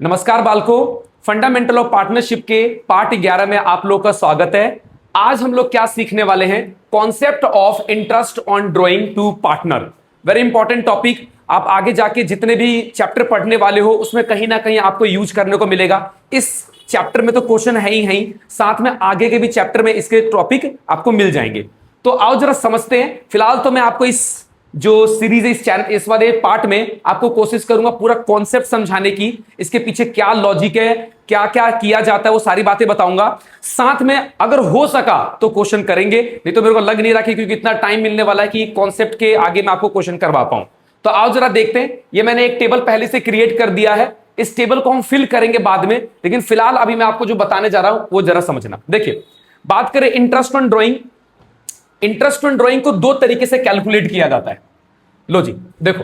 नमस्कार बालको, fundamental of partnership के part 11 में आप लोग का स्वागत है। आज हम लोग क्या सीखने वाले हैं? Concept of interest on drawing to partner. Very important topic. आप आगे जाके जितने भी चैप्टर पढ़ने वाले हो उसमें कहीं ना कहीं आपको यूज करने को मिलेगा। इस चैप्टर में तो क्वेश्चन है ही, साथ में आगे के भी चैप्टर में इसके टॉपिक आपको मिल जाएंगे। तो आओ जरा समझते हैं। फिलहाल तो मैं आपको इस जो सीरीज है, इस चैनल, इस वाले पार्ट में आपको कोशिश करूंगा पूरा कॉन्सेप्ट समझाने की, इसके पीछे क्या लॉजिक है, क्या क्या किया जाता है, वो सारी बातें बताऊंगा। साथ में अगर हो सका तो क्वेश्चन करेंगे, नहीं तो मेरे को लग नहीं रहा क्योंकि इतना टाइम मिलने वाला है कि कॉन्सेप्ट के आगे मैं आपको क्वेश्चन करवा पाऊं। तो आओ जरा देखते हैं। ये मैंने एक टेबल पहले से क्रिएट कर दिया है, इस टेबल को हम फिल करेंगे बाद में, लेकिन फिलहाल अभी मैं आपको जो बताने जा रहा हूं वो जरा समझना। देखिए, बात करें interest on drawing. Interest on drawing को दो तरीके से कैलकुलेट किया जाता है। लो जी, देखो,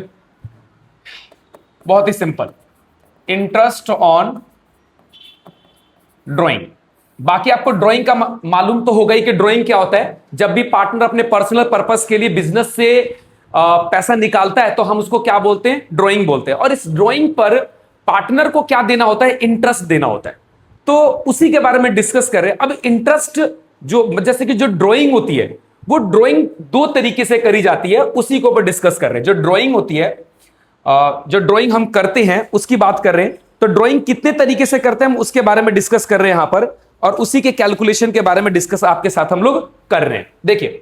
बहुत ही सिंपल। इंटरेस्ट ऑन ड्राइंग, बाकी आपको ड्राइंग का मालूम तो होगा ही कि ड्राइंग क्या होता है। जब भी पार्टनर अपने पर्सनल पर्पस के लिए बिजनेस से पैसा निकालता है तो हम उसको क्या बोलते हैं? ड्राइंग बोलते हैं। और इस ड्राइंग पर पार्टनर को क्या देना होता है? इंटरेस्ट देना होता है। तो उसी के बारे में डिस्कस कर रहे हैं। अब इंटरेस्ट जो, जैसे कि जो ड्राइंग होती है, वो ड्राइंग दो तरीके से करी जाती है, उसी को ऊपर डिस्कस कर रहे हैं। जो ड्राइंग होती है, जो ड्राइंग हम करते हैं उसकी बात कर रहे हैं। तो ड्राइंग कितने तरीके से करते हैं हम उसके बारे में डिस्कस कर रहे हैं यहां पर, और उसी के कैलकुलेशन के बारे में डिस्कस आपके साथ हम लोग कर रहे हैं। देखिए,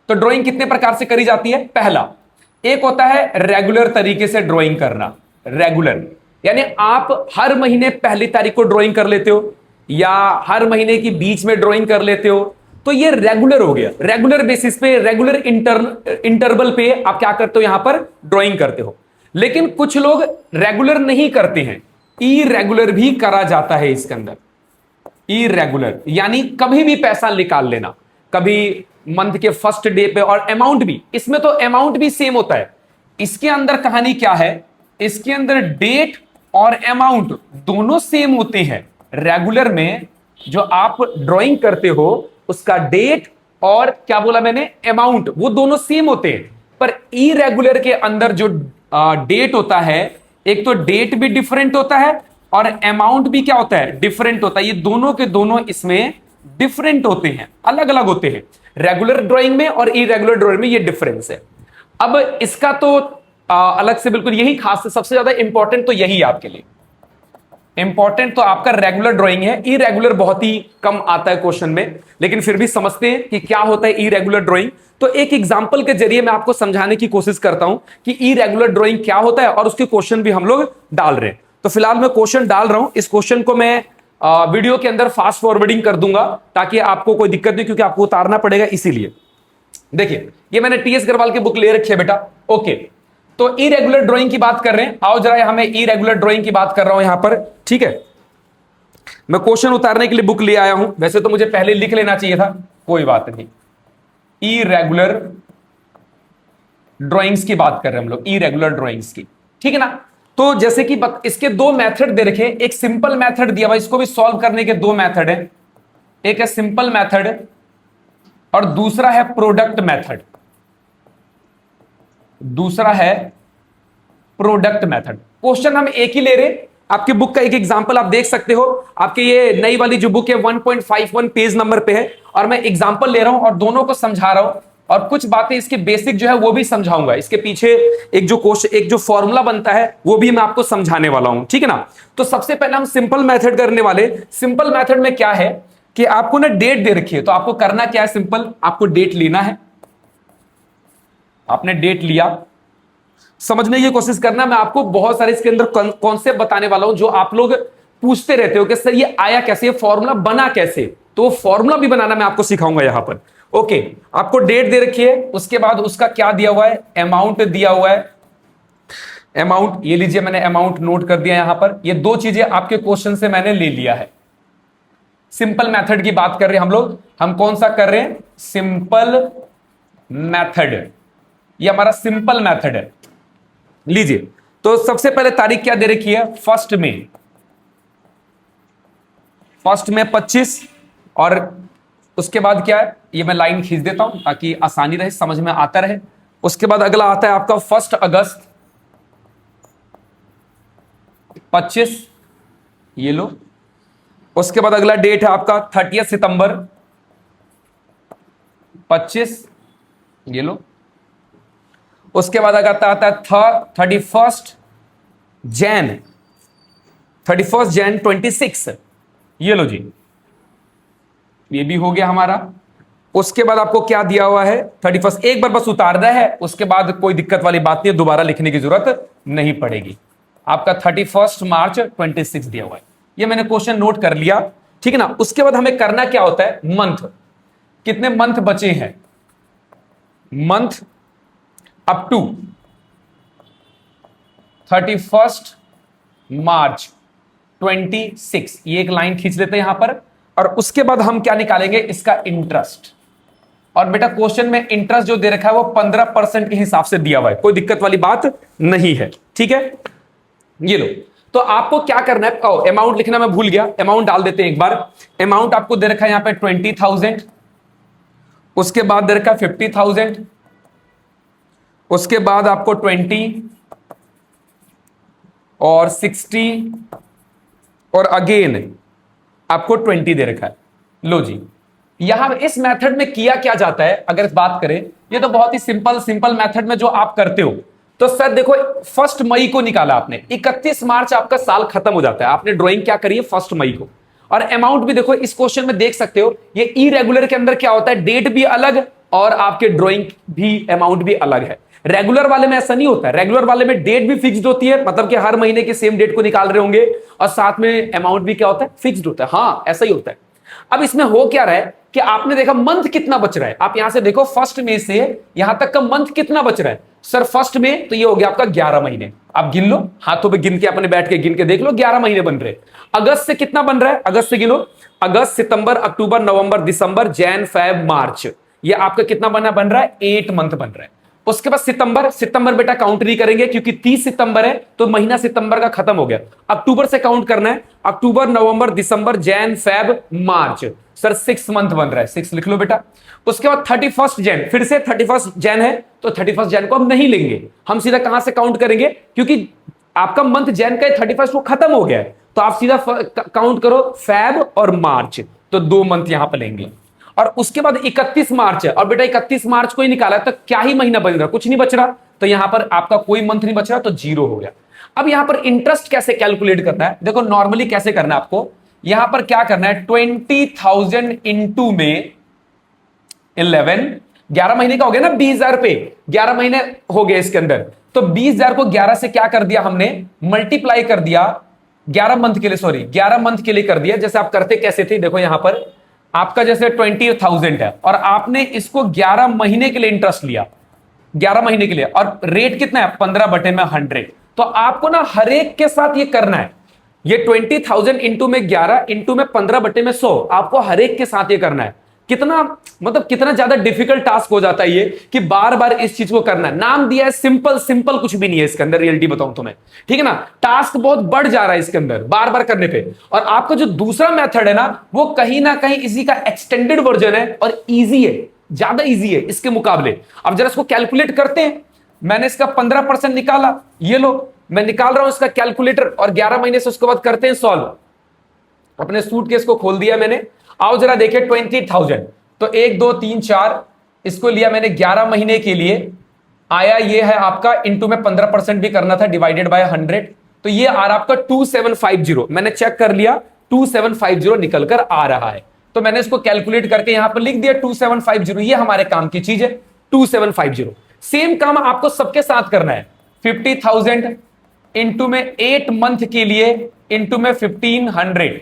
तो ड्राइंग कितने प्रकार से करी जाती है? पहला, एक होता है रेगुलर तरीके से ड्राइंग करना। रेगुलर यानी आप हर महीने पहली तारीख को ड्राइंग कर लेते हो, या हर महीने की बीच में ड्राइंग कर लेते हो, तो ये रेगुलर हो गया। रेगुलर बेसिस पे, रेगुलर इंटरवल पे आप क्या करते हो? यहां पर ड्राइंग करते हो। लेकिन कुछ लोग रेगुलर नहीं करते हैं, इरेगुलर भी करा जाता है इसके अंदर। इरेगुलर यानी कभी भी पैसा निकाल लेना, कभी मंथ के फर्स्ट डे पे, और अमाउंट भी, इसमें तो अमाउंट भी सेम होता है। इसके अंदर कहानी क्या है? इसके अंदर डेट और अमाउंट दोनों सेम होते हैं। रेगुलर में जो आप ड्राइंग करते हो उसका डेट और क्या बोला मैंने? अमाउंट, वो दोनों सेम होते हैं। पर इरेगुलर के अंदर जो डेट होता है, एक तो डेट भी डिफरेंट होता है और अमाउंट भी क्या होता है? डिफरेंट होता है। ये दोनों के दोनों इसमें डिफरेंट होते हैं, अलग अलग होते हैं। रेगुलर ड्राइंग में और इरेगुलर ड्राइंग में ये डिफरेंस है। अब इसका तो अलग से बिल्कुल यही खास है, सबसे ज्यादा इंपॉर्टेंट तो यही आपके लिए। इंपॉर्टेंट तो आपका रेगुलर ड्राइंग है, इरेगुलर बहुत ही कम आता है क्वेश्चन में, लेकिन फिर भी समझते हैं कि क्या होता है इरेगुलर ड्राइंग। तो एक एग्जांपल के जरिए मैं आपको समझाने की कोशिश करता हूं कि इरेगुलर ड्राइंग क्या होता है, और उसके क्वेश्चन भी हम लोग डाल रहे हैं। तो फिलहाल मैं क्वेश्चन डाल रहा हूं। इस क्वेश्चन को मैं वीडियो के अंदर फास्ट फॉरवर्डिंग कर दूंगा ताकि आपको कोई दिक्कत नहीं, क्योंकि आपको उतारना पड़ेगा इसीलिए। देखिए, ये मैंने टीएस अग्रवाल की बुक ले रखी है बेटा। ओके, तो इरेगुलर ड्राइंग की बात कर रहे हैं। आओ जरा, यहां मैं इरेगुलर ड्राइंग की बात कर रहा हूं यहां पर, ठीक है। मैं क्वेश्चन उतारने के लिए बुक ले आया हूं, वैसे तो मुझे पहले लिख लेना चाहिए था, कोई बात नहीं। इरेगुलर ड्राइंग्स की बात कर रहे हैं हम लोग, इरेगुलर ड्राइंग्स की, ठीक है ना। तो जैसे कि इसके दो मेथड दे रखे हैं। एक सिंपल मेथड दिया हुआ, इसको भी सॉल्व करने के दो मेथड है। एक है सिंपल मेथड और दूसरा है प्रोडक्ट मेथड। दूसरा है प्रोडक्ट मेथड। क्वेश्चन हम एक ही ले रहे। आपकी बुक का एक एग्जांपल आप देख सकते हो। आपके ये नई वाली जो बुक है 1.51 पेज नंबर पे है, और मैं एग्जांपल ले रहा हूं और दोनों को समझा रहा हूं, और कुछ बातें इसके बेसिक जो है वो भी समझाऊंगा। इसके पीछे एक जो क्वेश्चन, एक जो फॉर्मूला बनता है वो भी मैं आपको समझाने वाला हूं, ठीक है ना। तो सबसे पहले हम सिंपल मेथड करने वाले। सिंपल मेथड में क्या है कि आपको ना डेट दे रखी है, तो आपको करना क्या है? सिंपल, आपको डेट लेना है। आपने डेट लिया, समझने की कोशिश करना। मैं आपको बहुत सारे इसके अंदर कॉन्सेप्ट बताने वाला हूं जो आप लोग पूछते रहते हो कि सर ये आया कैसे, ये फॉर्मूला बना कैसे। तो फॉर्मूला भी बनाना मैं आपको सिखाऊंगा यहां पर। ओके, आपको डेट दे रखी है, उसके बाद उसका क्या दिया हुआ है? अमाउंट दिया हुआ है। अमाउंट, ये लीजिए, मैंने अमाउंट नोट कर दिया यहां पर। ये दो चीजें आपके क्वेश्चन से मैंने ले लिया है। सिंपल मेथड की बात कर रहे हैं हम लोग। हम कौन सा कर रहे हैं? Simple method. ये हमारा सिंपल मेथड है। लीजिए, तो सबसे पहले तारीख क्या दे रखी है? फर्स्ट में। फर्स्ट में 25, और उसके बाद क्या है? ये मैं लाइन खींच देता हूं ताकि आसानी रहे, समझ में आता रहे। उसके बाद अगला आता है आपका 1 अगस्त। 25, ये लो। उसके बाद अगला डेट है आपका 30 सितंबर, 25, ये लो। उसके बाद अगर आता है 31 जैन 26, ये लो जी, ये भी हो गया हमारा। उसके बाद आपको क्या दिया हुआ है 31, एक बार बस उतारना है, उसके बाद कोई दिक्कत वाली बात नहीं है, दोबारा लिखने की जरूरत नहीं पड़ेगी। आपका 31 मार्च 26 दिया हुआ है, ये मैंने क्वेश्चन नोट कर लिया, ठीक है ना। उसके बाद हमें करना क्या होता है, मंथ, कितने मंथ बचे हैं, मंथ अप टू 31 मार्च 26, ये एक लाइन खींच लेते हैं यहां पर। और उसके बाद हम क्या निकालेंगे, इसका इंटरेस्ट। और बेटा क्वेश्चन में इंटरेस्ट जो दे रखा है वो 15% के हिसाब से दिया हुआ है, कोई दिक्कत वाली बात नहीं है, ठीक है। ये लो, तो आपको क्या करना है, अमाउंट लिखना मैं भूल गया, अमाउंट डाल देते हैं एक बार। अमाउंट आपको दे रखा है यहां पे 20,000, उसके बाद दे रखा है 50,000, उसके बाद आपको 20 और 60 और अगेन आपको 20 दे रखा है। लो जी, यहां इस मेथड में किया क्या जाता है, अगर बात करें, ये तो बहुत ही सिंपल मेथड में जो आप करते हो, तो सर देखो 1 मई को निकाला आपने, 31 मार्च आपका साल खत्म हो जाता है, आपने ड्राइंग क्या करी है 1 मई को। और अमाउंट भी देखो इस क्वेश्चन में देख सकते हो, ये इरेगुलर के अंदर क्या होता है, डेट भी अलग और आपके ड्राइंग भी अमाउंट भी अलग है। रेगुलर वाले में ऐसा नहीं होता है, रेगुलर वाले में डेट भी फिक्स्ड होती है, मतलब कि हर महीने के सेम डेट को निकाल रहे होंगे, और साथ में अमाउंट भी क्या होता है, फिक्स्ड होता है। हाँ, ऐसा ही होता है। अब इसमें हो क्या रहा है कि आपने देखा मंथ कितना बच रहा है, आप यहां से देखो 1 मई से यहां तक का मंथ कितना बच रहा है सर, 1 में तो ये हो गया आपका 11 महीने। आप गिन लो, हाथों पे गिन के अपने बैठ के गिन के देख लो, 11 महीने बन रहे। अगस्त से कितना बन रहा है, अगस्त से गिनो, अगस्त, सितंबर, अक्टूबर, नवंबर, दिसंबर, जैन, फेब, मार्च, ये आपका कितना बन रहा है, 8 मंथ बन रहा है। उसके बाद सितंबर बेटा काउंट नहीं करेंगे क्योंकि 30 सितंबर है, तो महीना सितंबर का खत्म हो गया। अक्टूबर से काउंट करना है, अक्टूबर, नवंबर, दिसंबर, जैन, फेब, मार्च, सर 6 मंथ बन रहा है, 6 लिख लो बेटा। उसके बाद 31 जैन, फिर से 31 जैन है, तो 31 जैन को हम नहीं लेंगे, हम सीधा कहां से काउंट करेंगे, क्योंकि आपका मंथ जैन का 31 को खत्म हो गया है, तो आप सीधा काउंट करो फेब और मार्च, तो 2 मंथ यहां पर लेंगे। और उसके बाद 31 मार्च है, और बेटा 31 मार्च को ही निकाला, तो क्या ही महीना बन रहा, कुछ नहीं बच रहा, तो यहां पर आपका कोई मंथ नहीं बच रहा, तो 0 हो गया। अब यहां पर इंटरेस्ट कैसे कैलकुलेट करना है, देखो नॉर्मली कैसे करना है आपको, यहां पर क्या करना है, 20,000 इंटू में 11, 11 महीने का हो गया ना, 20,000 पे 11 महीने हो गए इसके अंदर, तो 20,000 को 11 से क्या कर दिया हमने, मल्टीप्लाई कर दिया 11 मंथ के लिए, सॉरी 11 मंथ के लिए कर दिया। जैसे आप करते कैसे थे, देखो यहां पर आपका जैसे 20,000 है, और आपने इसको 11 महीने के लिए इंटरेस्ट लिया, 11 महीने के लिए, और रेट कितना है 15/100, तो आपको ना हर एक के साथ ये करना है, ये 20,000 इंटू में 11 इंटू में 15/100, आपको हर एक के साथ ये करना है। कितना मतलब कितना ज्यादा डिफिकल्ट टास्क हो जाता है ये, कि बार बार इस चीज को करना है। नाम दिया है सिंपल कुछ भी नहीं है इसके अंदर, रियलिटी बताऊं तुम्हें, ठीक है ना। टास्क बहुत बढ़ जा रहा है इसके अंदर बार बार करने पे। और आपका जो दूसरा मेथड है ना, वो कहीं ना कहीं इसी का एक्सटेंडेड वर्जन है और इजी है, ज्यादा इजी है इसके मुकाबले। अब जरा इसको कैलकुलेट करते हैं। मैंने इसका 15% निकाला, ये लो मैं निकाल रहा हूं इसका कैलकुलेटर, और 11 महीने से उसके बाद करते हैं सॉल्व। अपने सूटकेस को खोल दिया मैंने, आओ जरा देखिए 20,000, तो 1 2 3 4 इसको लिया मैंने 11 महीने के लिए, आया ये है आपका, इंटू में 15% भी करना था, डिवाइडेड बाय 100, तो ये आ रहा आपका 2750। मैंने चेक कर लिया 2750 निकल कर आ रहा है, तो मैंने इसको कैलकुलेट करके यहां पर लिख दिया 2750, ये हमारे काम की चीज है 2750। सेम काम आपको सबके साथ करना है, 50,000 इंटू में 8 मंथ के लिए इंटू में 1500,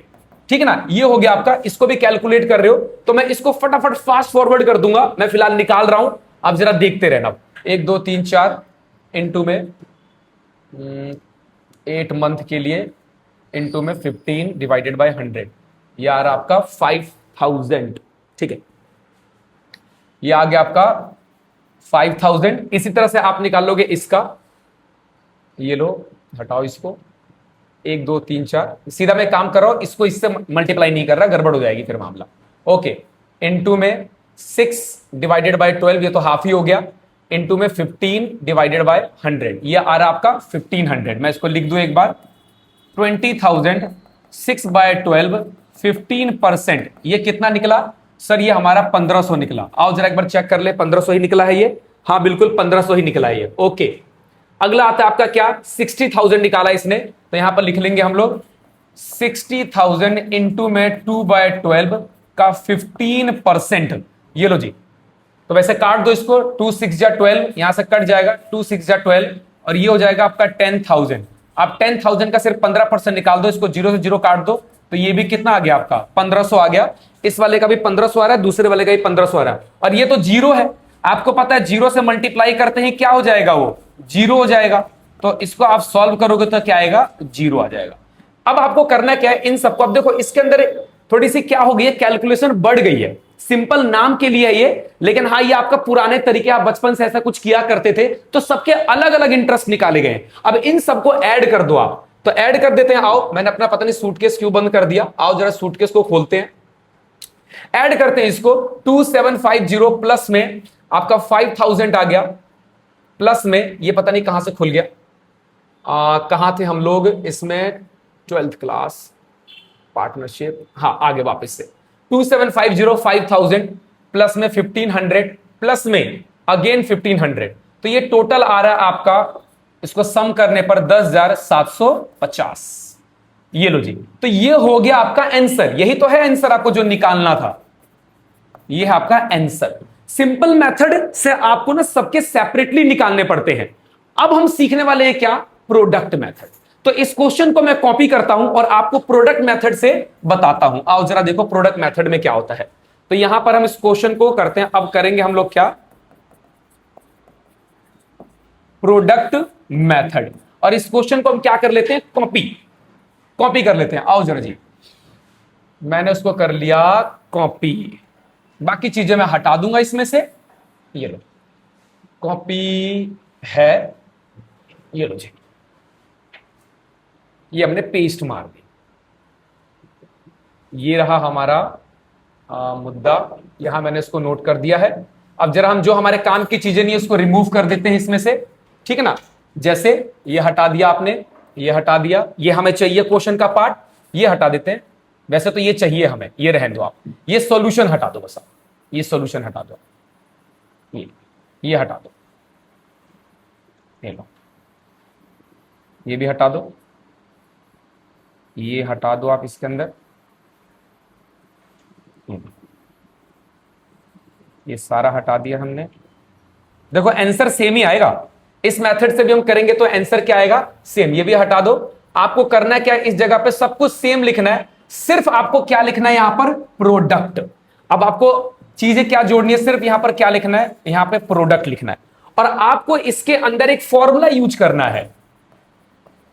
ठीक है ना। ये हो गया आपका, इसको भी कैलकुलेट कर रहे हो तो मैं इसको फटाफट फास्ट फॉरवर्ड कर दूंगा, मैं फिलहाल निकाल रहा हूं, आप जरा देखते रहना। 1 2 3 4 इंटू में 8 मंथ के लिए इंटू में 15 डिवाइडेड बाय 100, ये आ रहा आपका 5,000, ठीक है। ये आ गया आपका 5,000। इसी तरह से आप निकाल लोगे इसका, ये लो हटाओ इसको, 1 2 3 4, सीधा मैं काम कर रहा हूं, इसको इससे मल्टीप्लाई नहीं कर रहा, गड़बड़ हो जाएगी फिर मामला। ओके, इंटू में 6 डिवाइडेड बाय 12, ये तो हाफ ही हो गया, इंटू में 15 डिवाइडेड बाय 100, ये आ रहा आपका 1500। मैं इसको लिख दूं एक बार, 20,000, 6/12, 15%, ये कितना निकला सर? ये हमारा 1500 निकला। आओ जरा एक बार चेक कर ले, 1500 ही निकला है ये। हाँ बिल्कुल 1500 ही निकला है ये। ओके, अगला आता है आपका क्या? 60,000 निकाला इसने, तो यहां पर लिख लेंगे हम लोग 60,000 इंटू में 2/12 का 15%। ये लो जी, तो वैसे काट दो इसको, 2 6 जा 12, यहां से कट जाएगा 2 6 जा 12, और ये हो जाएगा आपका 10,000। आप 10,000 का सिर्फ 15% निकाल दो, इसको 0 से 0 काट दो, तो ये भी कितना आ गया आपका? 1500 आ गया। इस वाले का भी 1500 आ रहा है, दूसरे वाले का भी 1500 आ रहा है, और ये तो जीरो है। आपको पता है जीरो से मल्टीप्लाई करते हैं क्या हो जाएगा? वो जीरो हो जाएगा। तो इसको आप सॉल्व करोगे तो क्या आएगा? जीरो आ जाएगा। अब आपको करना क्या है इन सबको? अब देखो इसके अंदर थोड़ी सी क्या हो गई है, कैलकुलेशन बढ़ गई है। सिंपल नाम के लिए ये, लेकिन हाँ ये आपका पुराने तरीके, आप बचपन से ऐसा कुछ किया करते थे, तो सबके अलग अलग इंटरेस्ट निकाले गए। अब इन सबको ऐड कर दो आप, तो ऐड कर देते हैं। आओ, मैंने अपना पता नहीं सूटकेस क्यों बंद कर दिया, आओ जरा सूटकेस को खोलते हैं, ऐड करते हैं इसको। 2750 प्लस में आपका 5000 आ गया, प्लस में ये पता नहीं कहां से खुल गया, कहां थे हम लोग इसमें? 12th क्लास पार्टनरशिप, हाँ आगे वापस से 2750 5000 प्लस में 1500 प्लस में अगेन 1500, तो ये टोटल आ रहा है आपका, इसको सम करने पर 10,750। ये लो जी, तो ये हो गया आपका आंसर। यही तो है आंसर आपको जो निकालना था, ये है आपका आंसर। सिंपल मेथड से आपको ना सबके सेपरेटली निकालने पड़ते हैं। अब हम सीखने वाले हैं क्या? Product method. तो इस क्वेश्चन को मैं कॉपी करता हूं और आपको प्रोडक्ट मेथड से बताता हूं। आओ जरा देखो प्रोडक्ट मेथड में क्या होता है। तो यहां पर हम इस क्वेश्चन को करते हैं। अब करेंगे हम लोग क्या? Product method. और इस क्वेश्चन को हम क्या कर लेते हैं? कॉपी कर लेते हैं। आओ जरा जी, मैंने उसको कर लिया कॉपी, बाकी चीजें मैं हटा दूंगा इसमें से। ये लो कॉपी है, ये लो जी, ये हमने पेस्ट मार दी। ये रहा हमारा मुद्दा, यहां मैंने इसको नोट कर दिया है। अब जरा हम जो हमारे काम की चीजें नहीं उसको रिमूव कर देते हैं इसमें से, ठीक है ना? जैसे ये हटा दिया आपने, ये हटा दिया, ये हमें चाहिए क्वेश्चन का पार्ट, ये हटा देते हैं। वैसे तो ये चाहिए हमें, ये रहने दो आप। ये सॉल्यूशन हटा दो बस आप, ये सॉल्यूशन हटा दो, ये हटा दो, ये लो, ये भी हटा दो, ये हटा दो आप इसके अंदर, ये सारा हटा दिया हमने। देखो आंसर सेम ही आएगा, इस मेथड से भी हम करेंगे तो आंसर क्या आएगा? सेम। ये भी हटा दो। आपको करना क्या है? इस जगह पे सब कुछ सेम लिखना है, सिर्फ आपको क्या लिखना है यहां पर? प्रोडक्ट। अब आपको चीजें क्या जोड़नी है? सिर्फ यहां पर क्या लिखना है? यहां पे प्रोडक्ट लिखना है। और आपको इसके अंदर एक फॉर्मूला यूज करना है,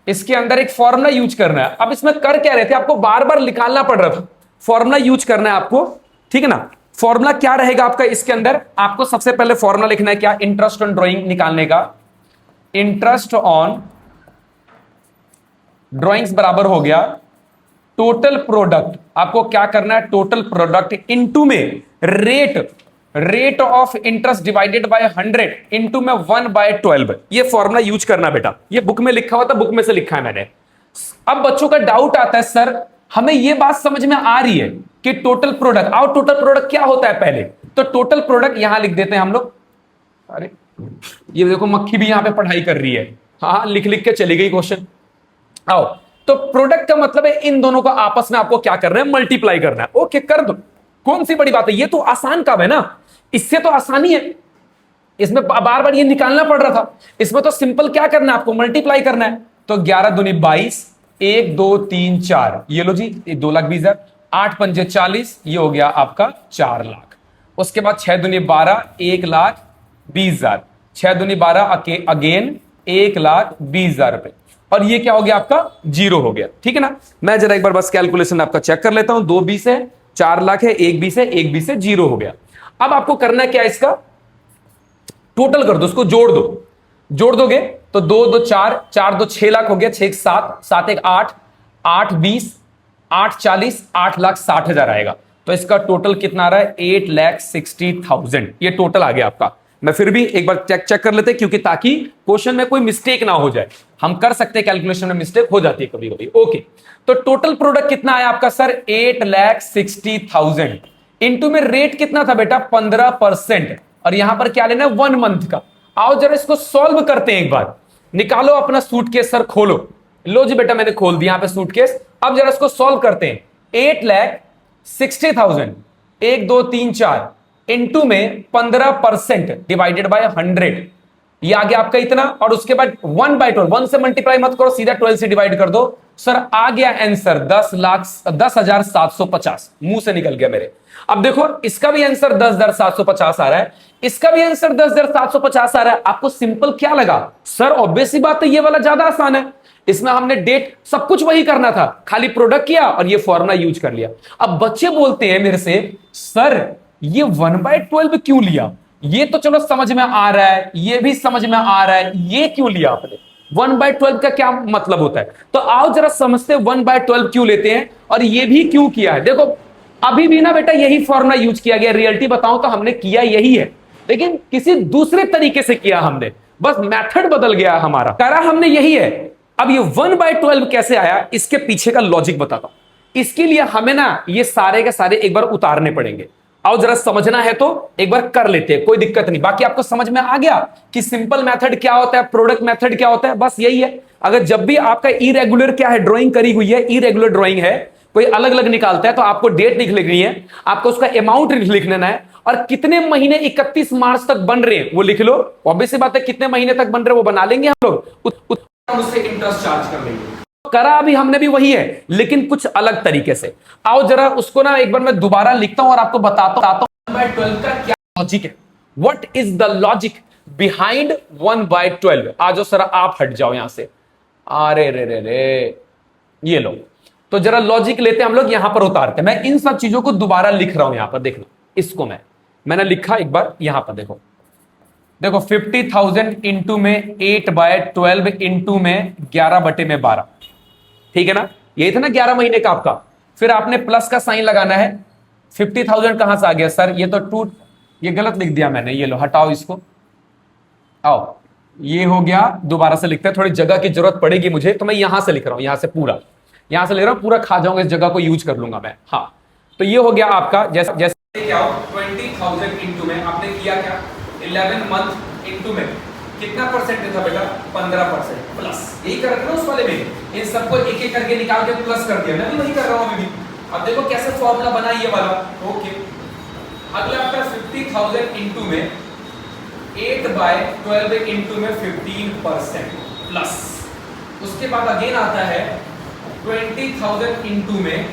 इसके अंदर एक फॉर्मूला यूज करना है। अब इसमें कर क्या रहे थे? आपको बार बार निकालना पड़ रहा था, फॉर्मूला यूज करना है आपको, ठीक है ना? फॉर्मूला क्या रहेगा आपका इसके अंदर? आपको सबसे पहले फॉर्मूला लिखना है क्या? इंटरेस्ट ऑन ड्राइंग निकालने का। इंटरेस्ट ऑन ड्राइंग्स बराबर हो गया टोटल प्रोडक्ट। आपको क्या करना है? टोटल प्रोडक्ट इनटू में rate of interest divided by 100 into में 1/12। ये फॉर्मूला यूज करना बेटा, ये बुक में लिखा हुआ था, बुक में से लिखा है मैंने। अब बच्चों का डाउट आता है, सर हमें ये बात समझ में आ रही है कि टोटल प्रोडक्ट, आओ टोटल प्रोडक्ट क्या होता है पहले तो टोटल प्रोडक्ट यहां लिख देते हैं हम लोग। अरे ये देखो मक्खी भी यहां पे पढ़ाई कर रही है, हाँ लिख लिख के चली गई क्वेश्चन। आओ, तो प्रोडक्ट का मतलब है इन दोनों को आपस में आपको क्या करना है? मल्टीप्लाई करना है। ओके कर दो, कौन सी बड़ी बात है? ये तो आसान काम है ना, इससे तो आसानी है। इसमें बार बार ये निकालना पड़ रहा था, इसमें तो सिंपल क्या करना है? आपको मल्टीप्लाई करना है। तो 11 दूनी 22, 1 2 3 4, ये लो जी 2,20,000, 8 पंजे 40, ये हो गया आपका 4 लाख। उसके बाद 6 दूनी 12, 1,20,000, 6 दूनी 12 अगेन 1,20,000 रुपए, और ये क्या हो गया आपका? जीरो हो गया, ठीक है ना? मैं जरा एक बार बस कैलकुलेशन आपका चेक कर लेता हूं। 2 20 है, 4 लाख है, 1 20 है, 1 20 है, जीरो हो गया। अब आपको करना क्या है? इसका टोटल कर दो, उसको जोड़ दोगे तो 2 2 4, 4 2 6 लाख हो गया, 6 7, 7 1 8, 8 20, 8 40, 8,60,000 आएगा। तो इसका टोटल कितना आ रहा है? 8,60,000। ये टोटल आ गया आपका। मैं फिर भी एक बार चेक कर लेते क्योंकि ताकि क्वेश्चन में कोई मिस्टेक ना हो जाए। हम कर सकते हैं कैलकुलेशन में मिस्टेक हो जाती है कभी कभी। ओके, तो टोटल प्रोडक्ट कितना आया आपका सर 8,60,000 इंटू में रेट कितना था बेटा 15%, और यहां पर क्या लेना है 1 मंथ का। आओ जरा इसको सॉल्व करते हैं एक बार। निकालो अपना सूटकेस सर, खोलो। लो जी बेटा मैंने खोल दिया यहां पे सूटकेस। अब जरा इसको सॉल्व करते हैं। 8,60,000 1 2 3 4 इंटू में 15% डिवाइडेड बाय 100, ये आ गया आपका इतना। और उसके बाद 1/12, 1 से मल्टीप्लाई मत करो, सीधा 12 से डिवाइड कर दो। सर आ गया आंसर 10,750, मुंह से निकल गया मेरे। अब देखो इसका भी आंसर 10,750 आ रहा है, इसका भी आंसर 10,750 आ रहा है। आपको सिंपल क्या लगा? सर ऑब्वियस सी बात है ये वाला ज्यादा आसान है, इसमें हमने डेट सब कुछ वही करना था, खाली प्रोडक्ट किया और ये फॉर्मूला यूज कर लिया। अब बच्चे बोलते हैं मेरे से सर ये 1/12 क्यों लिया? ये तो चलो समझ में आ रहा है, ये भी समझ में आ रहा है, ये क्यों लिया आपने? 1/12 का क्या मतलब होता है? तो आओ जरा समझते हैं 1/12 क्यों लेते हैं और ये भी क्यों किया है। देखो अभी भी ना बेटा यही फॉर्मूला यूज किया गया, रियलिटी बताऊं तो हमने किया यही है, लेकिन किसी दूसरे तरीके से किया हमने, बस मेथड बदल गया हमारा, करा हमने यही है। अब ये 1/12 कैसे आया इसके पीछे का लॉजिक बताता हूं। इसके लिए हमें ना ये सारे के सारे एक बार उतारने पड़ेंगे। आओ जरा समझना है तो एक बार कर लेते हैं, कोई दिक्कत नहीं। बाकी आपको समझ में आ गया कि सिंपल मेथड क्या होता है, प्रोडक्ट मेथड क्या होता है, बस यही है। अगर जब भी आपका इरेगुलर क्या है, ड्राइंग करी हुई है, इरेगुलर ड्राइंग है, कोई अलग अलग निकालता है तो आपको डेट लिख लेनी है, आपको उसका अमाउंट लिख लेना है, और कितने महीने 31 मार्च तक बन रहे हैं वो लिख लो। ऑब्वियस सी बात है कितने महीने तक बन रहे हैं वो बना लेंगे हम लोग, उससे इंटरेस्ट चार्ज कर लेंगे। करा अभी हमने भी वही है लेकिन कुछ अलग तरीके से। आओ जरा उसको ना एक बार मैं दोबारा लिखता हूं और आपको बताता हूं 1/12 का क्या लॉजिक है, what is the logic behind 1/12। आ जाओ सर, आप हट जाओ यहां से, अरे रे रे रे, ये लो। तो जरा लॉजिक लेते हैं हम लोग, यहां पर उतारते हैं। मैं इन सब चीजों को दोबारा लिख रहा हूं यहां पर, देखना इसको मैंने लिखा एक बार यहां पर, देखो 50,000 इंटू में 8/12 इंटू में 11/12, ठीक है ना, यही था ना 11 महीने का आपका। फिर आपने प्लस का साइन लगाना है। 50,000 कहां से आ गया सर? ये तो ये गलत लिख दिया मैंने, ये लो हटाओ इसको। आओ ये हो गया, दोबारा से लिखते हैं, थोड़ी जगह की जरूरत पड़ेगी मुझे तो मैं यहां से लिख रहा हूं, यहां से पूरा, यहां से लिख रहा हूं पूरा, खा जाऊंगा इस जगह को, यूज कर लूंगा मैं। हाँ तो ये हो गया आपका, जैसे क्या हो 20,000 इंटू में आपने किया क्या 11 मंथ इंटू में कितना परसेंट था बेटा 15% प्लस, यही कर रहे थे ना उस वाले में, इन सबको एक एक करके निकाल के प्लस कर दिया, मैं भी वही कर रहा हूं अभी भी। अब देखो कैसे फॉर्मूला बना ये वाला। ओके, अगला आपका 50,000 इंटू में 8/12 इंटू में 15% प्लस, उसके बाद अगेन आता है 20,000 इंटू में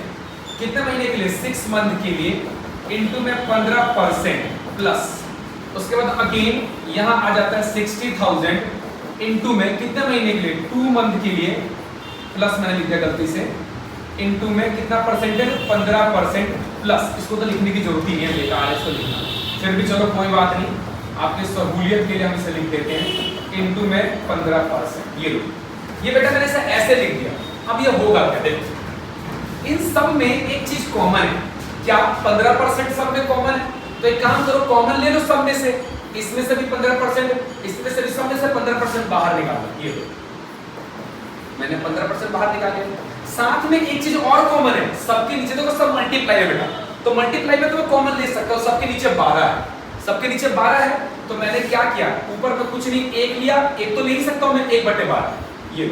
कितने महीने के लिए 6 मंथ के लिए इंटू में 15% प्लस, उसके बाद अगेन यहां आ जाता है 60,000 इंटू में कितने महीने के लिए 2 मंथ के लिए, प्लस मैंने लिख दिया गलती से, इंटू में कितना परसेंटेज 15% प्लस। इसको तो लिखने की जरूरत ही नहीं है, बेकार है इसको लिखना, फिर भी चलो कोई बात नहीं, आपकी सहूलियत के लिए हम इसे लिख देते हैं इंटू में 15%। ये लो, ये बेटा मैंने इसे ऐसे लिख दिया। अब ये होगा क्या, देखो इन सब में एक चीज कॉमन है, क्या 15% सब में कॉमन है, तो एक काम करो कॉमन ले लो सब में से, इसमें से भी 15%, इसमें से भी सब में से 15% बाहर निकालो। ये लो मैंने 15% बाहर निकाल लिया। साथ में एक चीज और कॉमन है, सबके नीचे देखो सब मल्टीप्लाई है बेटा, तो मल्टीप्लाई में तो मैं कॉमन ले सकता हूं, सबके नीचे 12 है, सबके नीचे 12 है, तो मैंने क्या किया ऊपर में कुछ नहीं, एक लिया, एक तो ले ही सकता हूं मैं 1/12, ये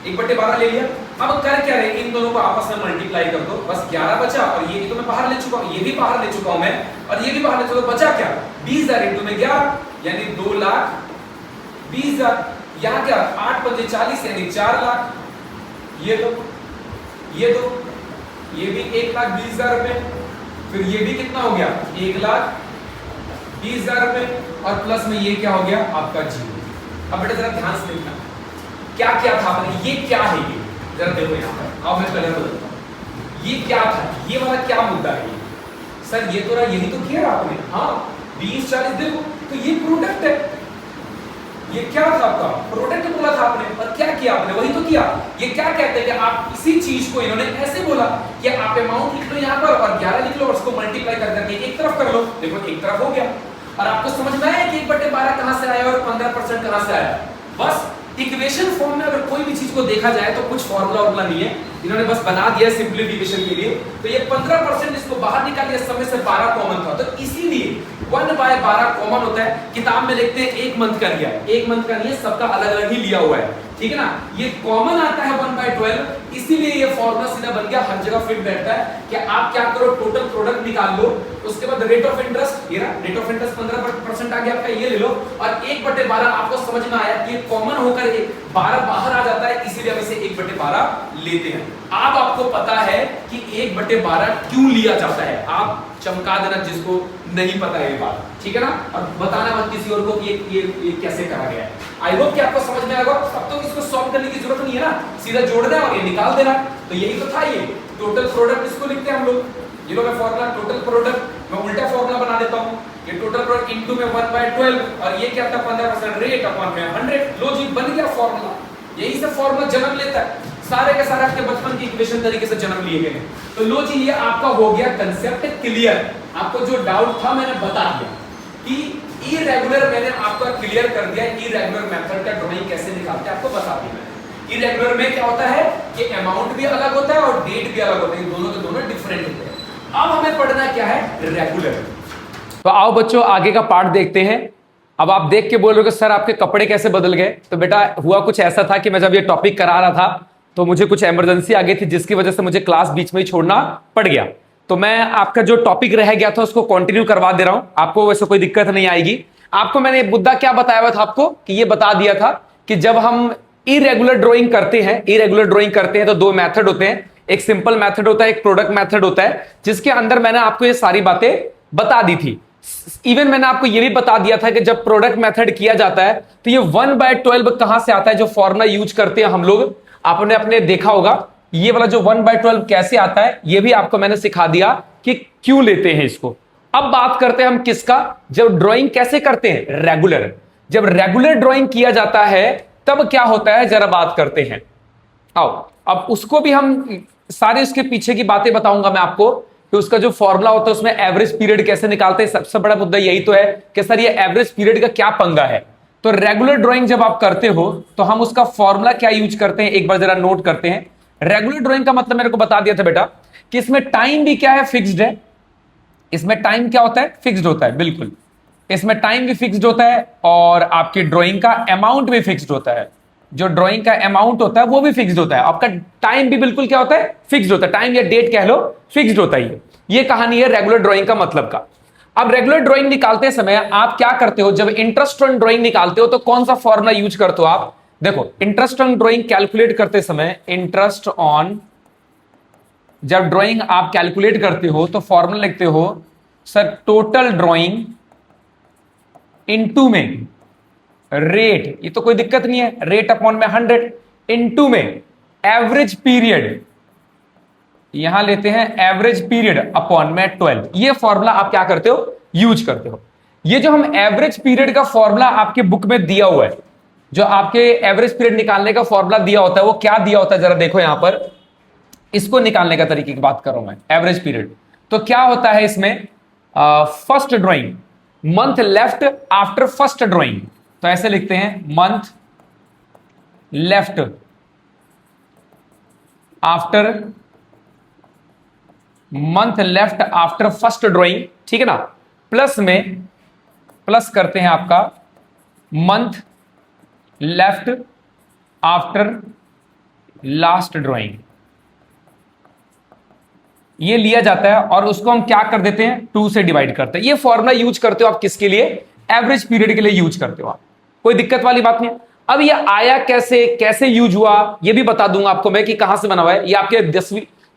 1/12 ले लिया। अब कर क्या रहे, इन दोनों को आपस में मल्टीप्लाई कर दो, बस 11 बचा, और ये तो मैं बाहर ले चुका हूं, ये भी बाहर ले चुका हूं मैं, और ये भी बाहर ले चुका हूं, बचा क्या 20,000 इंटू में 11 यानी 2,20,000, यहां क्या 8 × 5 = 40 यानी 4 लाख, ये दो, ये दो, ये भी 1,20,000 रुपए, फिर ये भी कितना हो गया 1,20,000 रुपए, और प्लस में ये क्या हो गया आपका जीरो। अब बेटा जरा ध्यान से देखना क्या क्या था आपने, ये क्या है, ये जरा देखो यहाँ पर, आओ मैं कलर बदलता हूँ, ये क्या था, ये वाला क्या मुद्दा है, सर ये तो रहा, यही तो किया आपने, हाँ 20-40 देखो, तो ये प्रोडक्ट है, ये क्या था आपका प्रोडक्ट बोला था आपने, और क्या किया आपने, वही तो किया। ये क्या कहते हैं कि आप इसी चीज को इन्होंने ऐसे बोला कि आप अमाउंट लिख लो यहाँ पर और 11 लिख लो और उसको मल्टीप्लाई कर करके एक तरफ कर लो, देखो एक तरफ हो गया। और आपको समझ में आया कि 1/12 कहां से आया और 15% कहां से आया? बस इक्वेशन फॉर्म में अगर कोई भी चीज को देखा जाए तो कुछ फॉर्मूला उर्मूला नहीं है, इन्होंने बस बना दिया सिंप्लीफिकेशन के लिए। तो ये 15% इसको बाहर निकाल दिया, सब में से 12 कॉमन था, तो इसीलिए 1/12 कॉमन होता है। किताब में लिखते हैं 1 मंथ का लिया, 1 मंथ का नहीं है, सबका अलग अलग ही लिया हुआ है, ठीक है ना। ये कॉमन आता है 1/12, इसीलिए ये फॉर्मूला सीधा बन गया, हर जगह फिट बैठता है कि आप क्या करो, टोटल प्रोडक्ट निकाल लो, उसके बाद रेट ऑफ इंटरेस्ट, ये ना रेट ऑफ इंटरेस्ट 15% आ गया आपका, ये ले लो, और 1/12 आपको समझ में आया कि कॉमन होकर 12 बाहर आ जाता है, इसीलिए हम इसे 1/12 लेते हैं। अब आपको पता है कि 1/12 क्यों लिया जाता है, आप चमका देना जिसको नहीं पता है ये बात, ठीक है ना, और बताना मत किसी और को कि ये कैसे करा गया है। आई होप कि आपको समझ में आएगा। अब तो इसको सॉल्व करने की जरूरत नहीं है ना, सीधा जोड़ देना और ये निकाल देना, तो यही तो था। ये टोटल प्रोडक्ट इसको लिखते हैं हम लोग, ये लो मैं फॉर्मूला टोटल प्रोडक्ट, मैं उल्टा फॉर्मूला बना देता हूं, ये टोटल प्रोडक्ट इनटू में 1/12, और ये क्या था 15% रेट अपॉन में 100, लो जी बन गया फॉर्मूला। यही से फॉर्मूला जन्म लेता है, सारे के सारे आपके बचपन की इक्वेशन तरीके से जन्म लिए गए। तो लो जी ये आपका हो गया कंसेप्ट क्लियर, आपको जो डाउट था मैंने बता दिया कि इरेगुलर मैंने आपका क्लियर कर दिया, इरेगुलर मेथड का ड्राइंग कैसे निकालते हैं आपको बता दिया। इरेगुलर में क्या होता है कि अमाउंट भी अलग होता है और डेट भी अलग होता है, दोनों के दोनों डिफरेंट होते हैं। अब हमें पढ़ना क्या है, रेगुलर। तो आओ बच्चों आगे का पार्ट देखते हैं। अब आप देख के बोल रहे हो कि सर आपके कपड़े कैसे बदल गए, तो बेटा हुआ कुछ ऐसा था कि मैं जब ये टॉपिक करा रहा था तो मुझे कुछ इमरजेंसी आ गई थी, जिसकी वजह से मुझे क्लास बीच में ही छोड़ना पड़ गया। तो मैं आपका जो टॉपिक रह गया था उसको कंटिन्यू करवा दे रहा हूं, आपको वैसे कोई दिक्कत नहीं आएगी। आपको मैंने मुद्दा क्या बताया हुआ था आपको कि ये बता दिया था कि जब हम इरेगुलर ड्राइंग करते हैं तो 2 मेथड होते हैं, एक सिंपल मेथड होता है, एक प्रोडक्ट मेथड होता है, जिसके अंदर मैंने आपको ये सारी बातें बता दी थी। इवन मैंने आपको ये भी बता दिया था कि जब प्रोडक्ट मेथड किया जाता है तो ये 1/12 कहां से आता है, जो फॉर्मूला यूज करते हैं हम लोग, आपने अपने देखा होगा। ये वाला जो 1/12 कैसे आता है ये भी आपको मैंने सिखा दिया कि क्यों लेते हैं इसको। अब बात करते हैं हम किसका, जब ड्राइंग कैसे करते हैं, रेगुलर। जब रेगुलर ड्राइंग किया जाता है तब क्या होता है जरा बात करते हैं। आओ अब उसको भी हम सारे उसके पीछे की बातें बताऊंगा मैं आपको कि उसका जो फॉर्मूला होता है उसमें एवरेज पीरियड कैसे निकालते हैं। सबसे बड़ा मुद्दा यही तो है कि सर ये एवरेज पीरियड का क्या पंगा है। तो रेगुलर ड्राइंग जब आप करते हो तो हम उसका फॉर्मूला क्या यूज करते हैं, एक बार जरा नोट करते हैं। रेगुलर ड्राइंग का मतलब मेरे को बता दिया था बेटा कि इसमें टाइम भी क्या है, फिक्स्ड है। इसमें टाइम क्या होता है, फिक्स्ड होता है, बिल्कुल इसमें टाइम भी फिक्स्ड होता है और आपकी ड्राइंग का अमाउंट भी फिक्स्ड होता है। जो ड्राइंग का अमाउंट होता है वो भी फिक्स्ड होता है, आपका टाइम भी बिल्कुल क्या होता है, फिक्स्ड होता है। टाइम या डेट कह लो, फिक्स्ड होता है। ये कहानी है रेगुलर ड्राइंग का मतलब का। अब रेगुलर ड्राइंग निकालते समय आप क्या करते हो, जब इंटरेस्ट ऑन ड्राइंग निकालते हो तो कौन सा फॉर्मूला यूज करते हो आप, देखो इंटरेस्ट ऑन ड्राइंग कैलकुलेट करते समय, इंटरेस्ट ऑन जब ड्राइंग आप कैलकुलेट करते हो तो फॉर्मूला लिखते हो सर टोटल ड्राइंग इनटू में रेट, ये तो कोई दिक्कत नहीं है, रेट अपॉन में 100 इनटू में एवरेज पीरियड, यहां लेते हैं एवरेज पीरियड अपॉन में 12। ये फॉर्मूला आप क्या करते हो, यूज करते हो। ये जो हम एवरेज पीरियड का फॉर्मूला आपके बुक में दिया हुआ है, जो आपके एवरेज पीरियड निकालने का फॉर्मूला दिया होता है वो क्या दिया होता है जरा देखो यहां पर। इसको निकालने का तरीके की बात कर रहा हूं मैं, एवरेज पीरियड। तो क्या होता है इसमें, first drawing, month left after first drawing, तो ऐसे लिखते हैं month left after, month left after first drawing, ठीक है ना, प्लस में प्लस करते हैं आपका month left after last drawing, ये लिया जाता है और उसको हम क्या कर देते हैं, 2 से डिवाइड करते हैं। ये फॉर्मूला यूज करते हो आप किसके लिए, एवरेज पीरियड के लिए यूज करते हो आप, कोई दिक्कत वाली बात नहीं है। अब ये आया कैसे, कैसे यूज हुआ, ये भी बता दूंगा आपको मैं कि कहां से बना हुआ है। ये आपके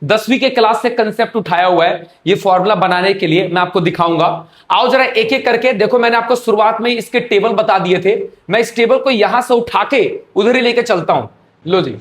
10वीं के क्लास से कंसेप्ट उठाया हुआ है, ये फॉर्मूला बनाने के लिए मैं आपको दिखाऊंगा। आओ जरा एक एक करके देखो, मैंने आपको शुरुआत में इसके टेबल बता दिए थे, मैं इस टेबल को यहां से उठा के उधर ही लेके चलता हूं। लो जी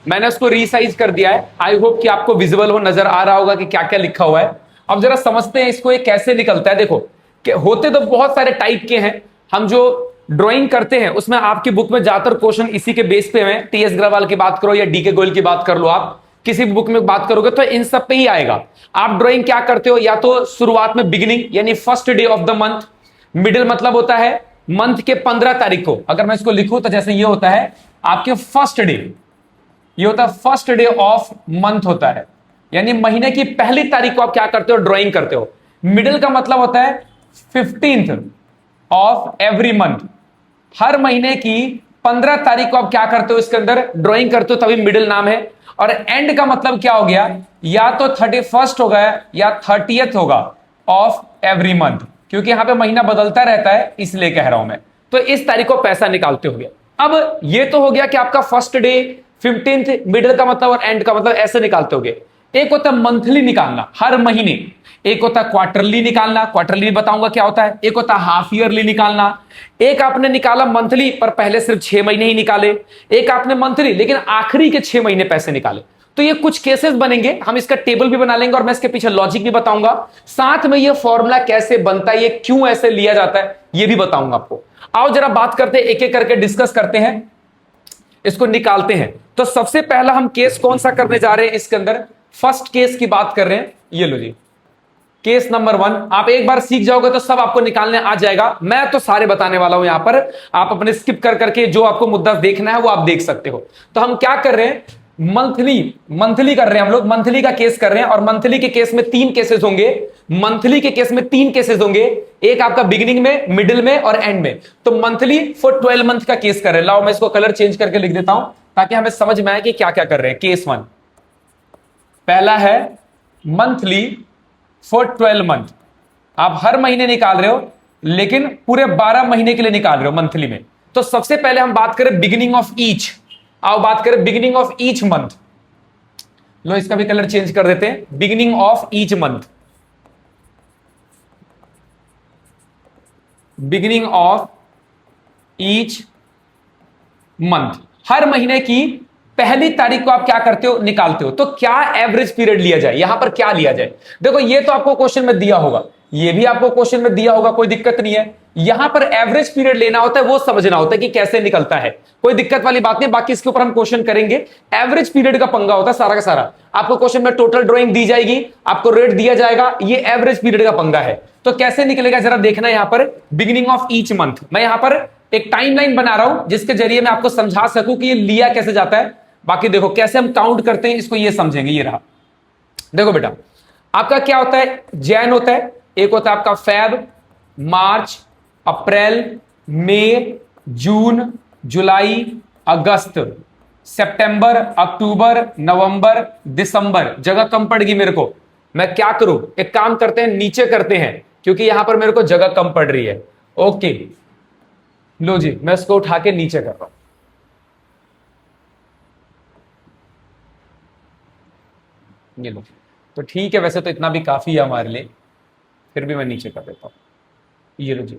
मैंने उसको रीसाइज कर दिया है, आई होप कि आपको विजिबल हो, नजर आ रहा होगा कि क्या क्या लिखा हुआ है। अब जरा समझते हैं इसको, ये कैसे निकलता है। देखो कि होते तो बहुत सारे टाइप के हैं, हम जो ड्राइंग करते हैं उसमें आपकी बुक में ज्यादातर क्वेश्चन इसी के बेस पे हैं। टीएस ग्रवाल की बात करो या डीके गोयल की बात कर लो, आप किसी भी बुक में बात करोगे तो इन सब पे ही आएगा। आप ड्राइंग क्या करते हो, या तो शुरुआत में बिगिनिंग यानी first day of the month, middle मतलब होता है मंथ के 15 तारीख को। अगर मैं इसको लिखूं तो जैसे ये होता है आपके फर्स्ट डे, ये होता है फर्स्ट डे ऑफ मंथ होता है, यानी महीने की पहली तारीख को आप क्या करते हो, ड्राइंग करते हो। मिडिल का मतलब होता है 15th ऑफ एवरी मंथ, हर महीने की 15 तारीख को आप क्या करते हो, इसके अंदर ड्राइंग करते हो, तभी मिडिल नाम है। और एंड का मतलब क्या हो गया, या तो 31st होगा या 30th होगा ऑफ एवरी मंथ, क्योंकि यहां पे महीना बदलता रहता है इसलिए कह रहा हूं मैं। तो इस तारीख को पैसा निकालते हो गया। अब ये तो हो गया कि आपका फर्स्ट डे 15th, मिडिल का मतलब और एंड का मतलब ऐसे निकालते हो गए। एक होता है मंथली निकालना, हर महीने। एक होता है क्वार्टरली निकालना, क्वार्टरली बताऊंगा क्या होता है। एक होता है हाफ ईयरली निकालना। एक आपने निकाला मंथली पर पहले सिर्फ 6 महीने ही निकाले। एक आपने मंथली लेकिन आखिरी के 6 महीने पैसे निकाले। तो ये कुछ केसेस बनेंगे, हम इसका टेबल भी बना लेंगे और मैं इसके पीछे लॉजिक भी बताऊंगा, साथ में ये फॉर्मूला कैसे बनता है, ये क्यों ऐसे लिया जाता है, ये भी बताऊंगा आपको। आओ जरा बात करते हैं, एक एक करके डिस्कस करते हैं, इसको निकालते हैं। तो सबसे पहला हम केस कौन सा करने जा रहे हैं, इसके अंदर फर्स्ट केस की बात कर रहे हैं। ये लो जी, केस नंबर 1। आप एक बार सीख जाओगे तो सब आपको निकालने आ जाएगा। मैं तो सारे बताने वाला हूं यहां पर, आप अपने स्किप कर करके जो आपको मुद्दा देखना है वो आप देख सकते हो। तो हम क्या कर रहे हैं, मंथली कर रहे हैं हम लोग, मंथली का केस कर रहे हैं। और मंथली के केस में 3 केसेस होंगे, मंथली के केस में 3 केसेस होंगे, एक आपका बिगिनिंग में, मिडिल में और एंड में। तो मंथली फॉर 12 मंथ का केस कर रहे हैं। लाओ मैं इसको कलर चेंज करके लिख देता हूं ताकि हमें समझ में आए कि क्या क्या कर रहे हैं। केस 1 पहला है मंथली फॉर 12 मंथ। आप हर महीने निकाल रहे हो लेकिन पूरे 12 महीने के लिए निकाल रहे हो मंथली में। तो सबसे पहले हम बात करें बिगिनिंग ऑफ ईच। आओ बात करें बिगिनिंग ऑफ ईच मंथ। लो इसका भी कलर चेंज कर देते हैं, beginning of each month. Beginning of each month, हर महीने की पहली तारीख को आप क्या करते हो, निकालते हो। तो क्या एवरेज पीरियड लिया जाए, यहां पर क्या लिया जाए। देखो ये तो आपको क्वेश्चन में दिया होगा, ये भी आपको क्वेश्चन में दिया होगा, कोई दिक्कत नहीं है। यहां पर एवरेज पीरियड लेना होता है, वो समझना होता है कि कैसे निकलता है, कोई दिक्कत वाली बात नहीं। बाकी इसके ऊपर हम क्वेश्चन करेंगे। एवरेज पीरियड का पंगा होता है सारा का सारा। आपको क्वेश्चन में टोटल ड्राइंग दी जाएगी, आपको रेट दिया जाएगा, ये एवरेज पीरियड का पंगा है। तो कैसे निकलेगा जरा देखना। यहां पर बिगिनिंग ऑफ ईच मंथ, मैं यहां पर एक टाइमलाइन बना रहा हूं जिसके जरिए मैं आपको समझा सकूं कि ये लिया कैसे जाता है। बाकी देखो कैसे हम काउंट करते हैं इसको, ये समझेंगे। ये रहा, देखो बेटा, आपका क्या होता है, जैन होता है, एक होता है आपका फेब, मार्च, अप्रैल, मई, जून, जुलाई, अगस्त, सितंबर, अक्टूबर, नवंबर, दिसंबर। जगह कम पड़ेगी मेरे को, मैं क्या करूं, एक काम करते हैं नीचे करते हैं क्योंकि यहां पर मेरे को जगह कम पड़ रही है। ओके लो जी, मैं इसको उठा के नीचे कर रहा हूं। ये लो, तो ठीक है, वैसे तो इतना भी काफी है हमारे लिए, फिर भी मैं नीचे कर देता हूं। ये लो जी,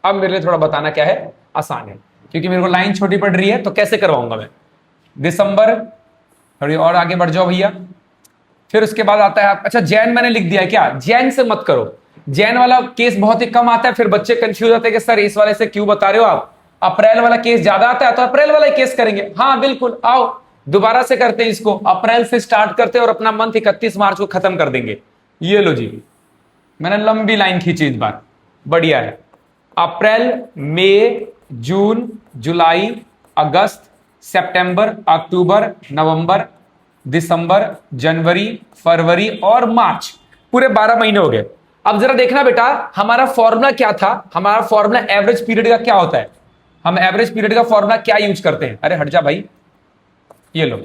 अब मेरे लिए थोड़ा बताना क्या है, आसान है क्योंकि मेरे को लाइन छोटी पड़ रही है। तो कैसे करवाऊंगा मैं, दिसंबर, थोड़ी और आगे बढ़ जाओ भैया। फिर उसके बाद आता है, अच्छा जैन मैंने लिख दिया है क्या, जैन से मत करो, जैन वाला केस बहुत ही कम आता है। फिर बच्चे कंफ्यूज होते हैं कि सर इस वाले से क्यों बता रहे हो आप, अप्रैल वाला केस ज्यादा आता है, तो अप्रैल वाला केस करेंगे। हाँ बिल्कुल, आओ दोबारा से करते हैं इसको। अप्रैल से स्टार्ट करते हैं और अपना मंथ 31 मार्च को खत्म कर देंगे। ये लो जी, मैंने लंबी लाइन खींची इस बार, बढ़िया है। अप्रैल, मई, जून, जुलाई, अगस्त, सितंबर, अक्टूबर, नवंबर, दिसंबर, जनवरी, फरवरी और मार्च, पूरे 12 महीने हो गए। अब जरा देखना बेटा, हमारा फॉर्मूला क्या था, हमारा फॉर्मूला एवरेज पीरियड का क्या होता है। हम एवरेज पीरियड का फॉर्मूला क्या यूज करते हैं, अरे हट जा भाई, ये लो,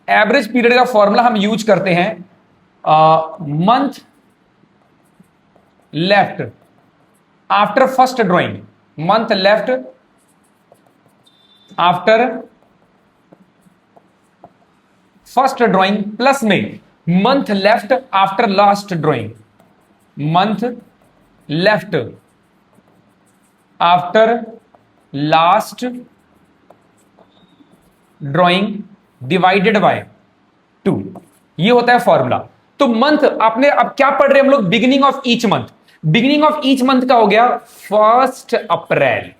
एवरेज पीरियड का फॉर्मूला हम यूज करते हैं month left after first drawing, month left after first drawing plus में month left after last drawing, month left after last drawing divided by 2, ये होता है फॉर्मूला। तो मंथ आपने, अब क्या पढ़ रहे हैं हम लोग, beginning of each month. Beginning of each month का हो गया फर्स्ट अप्रैल,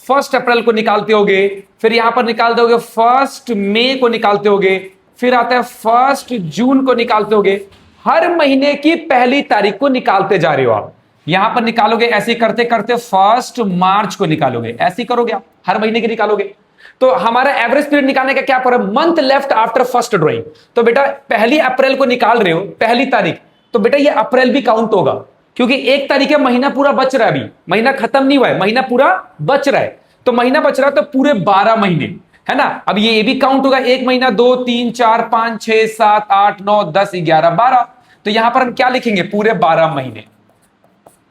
फर्स्ट अप्रैल को निकालते होगे, फिर यहां पर निकालते होगे फर्स्ट मई को निकालते होगे, फिर आता है फर्स्ट जून को निकालते होगे। हर महीने की पहली तारीख को निकालते जा रहे हो आप। यहां पर निकालोगे, ऐसे करते करते 1 मार्च को निकालोगे, ऐसे करोगे आप, हर महीने की निकालोगे। तो हमारा एवरेज पीरियड निकालने का क्या per month left after first drawing. तो बेटा 1 अप्रैल को निकाल रहे हो, पहली तारीख, तो बेटा ये अप्रैल भी काउंट होगा, क्योंकि 1 तारीख है, महीना पूरा बच रहा है, अभी महीना खत्म नहीं हुआ है, महीना पूरा बच रहा है। तो महीना बच रहा है तो पूरे 12 महीने है ना। अब ये भी काउंट होगा, 1 महीना, 2 3 4 5 6 7 8 9 10 11 12। तो यहां पर हम क्या लिखेंगे, पूरे 12 महीने।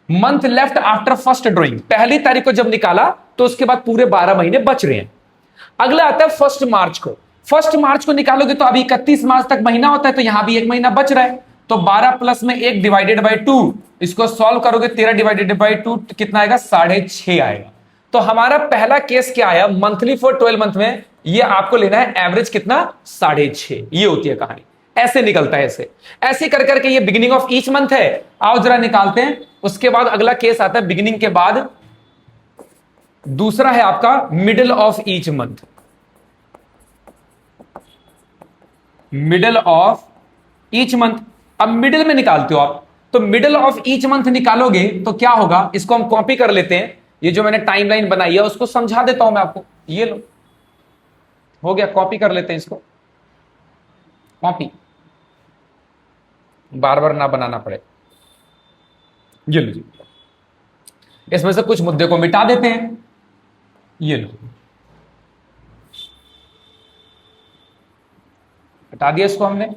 Month left after first drawing, पहली तारीख को जब निकाला तो उसके बाद पूरे 12 महीने बच रहे हैं। अगला आता है 1 मार्च को। 1 मार्च को निकालोगे तो अभी 31 मार्च तक महीना होता है, तो यहां भी 1 महीना बच रहा है। तो 12 प्लस में 1 डिवाइडेड बाई 2, इसको सॉल्व करोगे 13 डिवाइडेड बाई 2 कितना आएगा, 6.5 आएगा। तो हमारा पहला केस क्या आया, मंथली फॉर 12 मंथ में ये आपको लेना है एवरेज कितना, 6.5। ये होती है कहानी, ऐसे निकलता है, ऐसे ऐसे कर करके ये बिगिनिंग ऑफ ईच मंथ है। आओ जरा निकालते हैं। उसके बाद अगला केस आता है बिगिनिंग के बाद, दूसरा है आपका middle of each month. Middle of each month, अब मिडिल में निकालते हो आप, तो मिडिल ऑफ ईच मंथ निकालोगे तो क्या होगा, इसको हम कॉपी कर लेते हैं। ये जो मैंने टाइमलाइन बनाई है उसको समझा देता हूं मैं आपको। ये लो, हो गया, कॉपी कर लेते हैं इसको, कॉपी, बार बार ना बनाना पड़े। ये लो जी, इसमें से कुछ मुद्दे को मिटा देते हैं। ये लो, हटा दिया इसको हमने।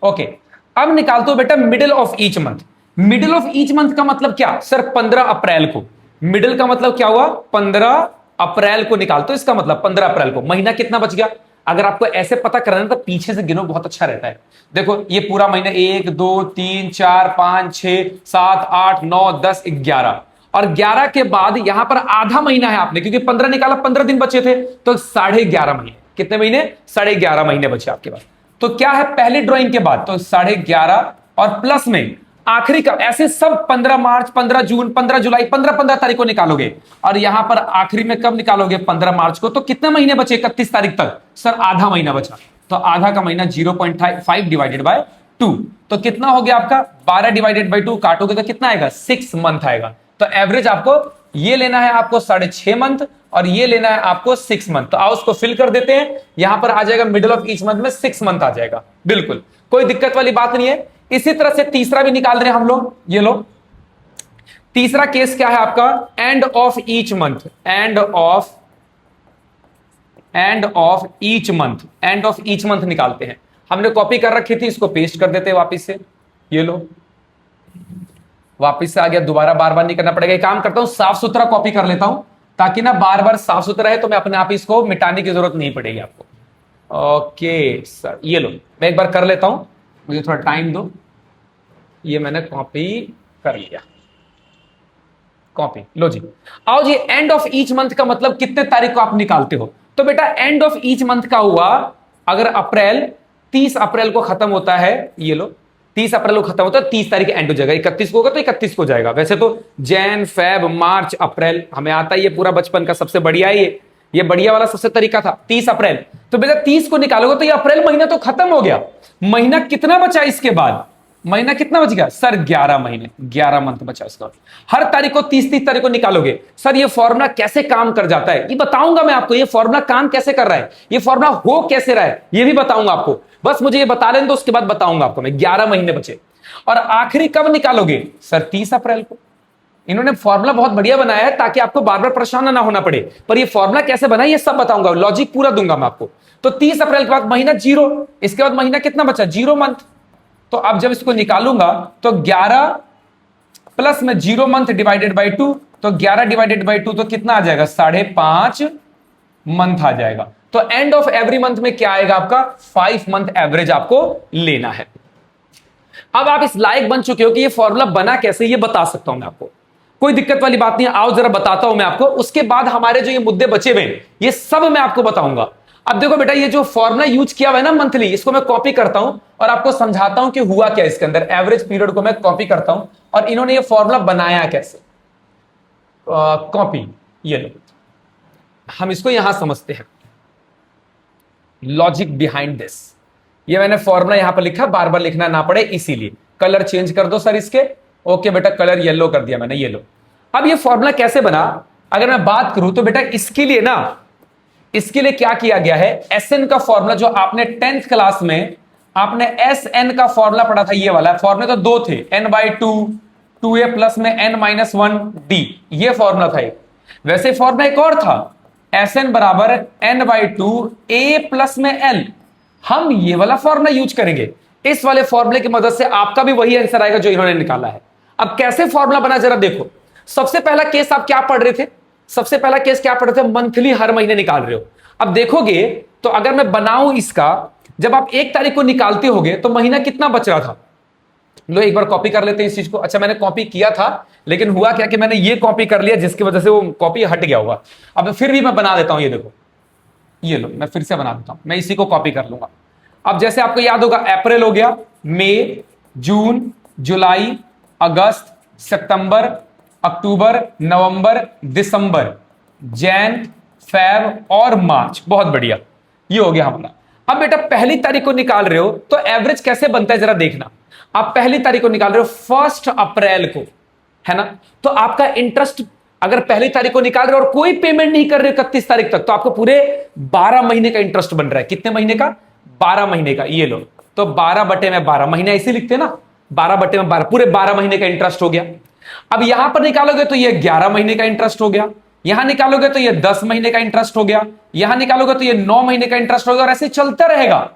ओके, अब निकालते हो बेटा middle of each month. Middle of each month का मतलब क्या सर, 15 अप्रैल को। मिडिल का मतलब क्या हुआ, 15 अप्रैल को निकालते हो, इसका मतलब 15 अप्रैल को। महीना कितना बच गया, अगर आपको ऐसे पता करना है तो पीछे से गिनो, बहुत अच्छा रहता है। देखो ये पूरा महीना 1 2 3 4 5 6 7 8 9 10 11, और 11 के बाद यहां पर आधा महीना है आपने, क्योंकि 15 निकाला, 15 दिन बचे थे, तो 11.5 महीने। कितने महीने, 11.5 महीने बचे आपके पास। तो क्या है पहली ड्राइंग के बाद, तो 11.5 और प्लस में आखिरी का, ऐसे सब 15 मार्च 15 जून 15 जुलाई 15 तारीख को निकालोगे, और यहां पर आखिरी में कब निकालोगे, 15 मार्च को। तो कितने महीने बचे 31 तारीख तक, सर आधा महीना बचा। तो आधा का महीना 0.5 डिवाइडेड बाय 2, तो कितना हो गया आपका, 12 डिवाइडेड बाय 2 काटोगे तो कितना आएगा, 6 मंथ आएगा। तो एवरेज आपको ये लेना है, आपको 6.5 मंथ, और ये लेना है आपको 6 मंथ। तो आओ उसको फिल कर देते हैं, यहां पर आ जाएगा मिडिल ऑफ ईच मंथ में 6 मंथ आ जाएगा, बिल्कुल कोई दिक्कत वाली बात नहीं है। इसी तरह से तीसरा भी निकाल रहे हैं हम लोग, ये लो। तीसरा केस क्या है आपका, and of each month. And of each month, and of each month निकालते हैं। हमने कॉपी कर रखी थी, इसको पेस्ट कर देते हैं वापिस से। ये लो, वापिस से आ गया, दोबारा बार बार नहीं करना पड़ेगा। एक काम करता हूं, साफ सुथरा कॉपी कर लेता हूं, ताकि ना बार बार साफ सुथरा है तो मैं अपने आप इसको मिटाने की जरूरत नहीं पड़ेगी आपको। ओके सर, ये लो, मैं एक बार कर लेता हूं, मुझे थोड़ा टाइम दो। ये मैंने कॉपी कर लिया, कॉपी लो जी। आओ जी, एंड ऑफ ईच मंथ का मतलब कितने तारीख को आप निकालते हो। तो बेटा एंड ऑफ ईच मंथ का हुआ, अगर अप्रैल 30 अप्रैल को खत्म होता है, ये लो 30 अप्रैल को खत्म होता है, 30 तारीख एंड हो जाएगा। 31 को होगा तो 31 को जाएगा। वैसे तो जैन फेब मार्च अप्रैल हमें आता है, ये पूरा बचपन का सबसे बढ़िया है, ये बढ़िया वाला सबसे तरीका था, 30 अप्रैल। तो बेटा 30 को निकालोगे तो ये अप्रैल महीना तो खत्म हो गया। महीना कितना बचा इसके बाद, महीना कितना बच गया सर, 11 महीने, 11 मंथ बचा उसका। हर तारीख को 30 तारीख को निकालोगे। सर ये फॉर्मूला कैसे काम कर जाता है, ये बताऊंगा मैं आपको। ये फॉर्मूला काम कैसे कर रहा है, ये फॉर्मूला हो कैसे रहा है, ये भी बताऊंगा आपको। बस मुझे ये बता लें तो उसके बाद बताऊंगा आपको मैं। 11 महीने बचे, और आखिरी कब निकालोगे सर, 30 अप्रैल को। इन्होंने फॉर्मूला बहुत बढ़िया बनाया है ताकि आपको बार बार परेशान ना होना पड़े, पर ये फॉर्मूला कैसे बना ये सब बताऊंगा, लॉजिक पूरा दूंगा मैं आपको। तो 30 अप्रैल के बाद महीना 0, इसके बाद महीना कितना बचा, 0 मंथ। तो अब जब इसको निकालूंगा तो 11 प्लस में 0 मंथ डिवाइडेड बाई 2, तो 11 डिवाइडेड बाई 2 तो कितना आ जाएगा, 5.5 मंथ आ जाएगा। तो एंड ऑफ एवरी मंथ में क्या आएगा आपका, 5 मंथ एवरेज आपको लेना है। अब आप इस लायक बन चुके हो कि ये फॉर्मूला बना कैसे, ये बता सकता हूं मैं आपको, कोई दिक्कत वाली बात नहीं है। आओ जरा बताता हूं मैं आपको। उसके बाद हमारे जो ये मुद्दे बचे हुए ये सब मैं आपको बताऊंगा। अब देखो बेटा, ये जो फॉर्मूला यूज किया हुआ है ना मंथली, इसको मैं कॉपी करता हूं और आपको समझाता हूं कि हुआ क्या इसके अंदर। एवरेज पीरियड को मैं कॉपी करता हूं और इन्होंने ये फॉर्मूला बनाया कैसे, कॉपी, ये लो, हम इसको यहां समझते हैं, लॉजिक बिहाइंड दिस। ये मैंने फॉर्मूला यहां पर लिखा, बार बार लिखना ना पड़े इसीलिए। कलर चेंज कर दो सर इसके, ओके बेटा, कलर येलो कर दिया मैंने, ये लो। अब ये फॉर्मूला कैसे बना, अगर मैं बात करूं तो बेटा इसके लिए ना, इसके लिए क्या किया गया है, एस एन का फॉर्मूला जो आपने 10th क्लास में आपने एस एन का फॉर्मूला पढ़ा था, ये वाला फॉर्मूला तो दो थे, n/2 2a प्लस में n-1d, ये फॉर्मूला था एक। वैसे फॉर्मूला एक और था, एस एन बराबर n/2 a प्लस में l। हम ये वाला फॉर्मूला यूज करेंगे, इस वाले फॉर्मूले की मदद से आपका भी वही आंसर आएगा जो इन्होंने निकाला है। अब कैसे फॉर्मूला बना जरा देखो। सबसे पहला केस आप क्या पढ़ रहे थे, सबसे पहला केस क्या पढ़ रहे थे, मंथली हर महीने निकाल रहे हो। अब देखोगे तो अगर मैं बनाऊं इसका, जब आप 1 तारीख को निकालते होगे तो महीना कितना बच रहा था, लो एक बार कॉपी कर लेते हैं इस चीज को। अच्छा मैंने कॉपी किया था, लेकिन हुआ क्या कि मैंने ये कॉपी कर लिया जिसकी वजह से वो कॉपी हट गया होगा। अब फिर भी मैं बना देता हूं, ये देखो, ये लो मैं फिर से बना देता हूं, मैं इसी को कॉपी कर लूंगा। अब जैसे आपको याद होगा, अप्रैल हो गया, मई, जून, जुलाई, अगस्त, सितंबर, अक्टूबर, नवंबर, दिसंबर, जैन, फेब और मार्च। बहुत बढ़िया, ये हो गया हमारा। अब बेटा पहली तारीख को निकाल रहे हो तो एवरेज कैसे बनता है जरा देखना। आप पहली तारीख को निकाल रहे हो 1 अप्रैल को, है ना, तो आपका इंटरेस्ट अगर पहली तारीख को निकाल रहे हो और कोई पेमेंट नहीं कर रहे 31 तारीख तक, तो आपको पूरे 12 महीने का इंटरेस्ट बन रहा है। कितने महीने का, 12 महीने का। ये लो, तो 12/12 महीने ऐसे लिखते हैं ना, 12/12 पूरे 12 महीने का इंटरेस्ट हो गया। अब यहां पर निकालोगे तो ये 11 महीने का इंटरेस्ट हो गया, यहां निकालोगे तो ये 10 महीने का इंटरेस्ट हो गया, यहां निकालोगे तो ये 9 महीने का इंटरेस्ट हो गया, और ऐसे चलता रहेगा।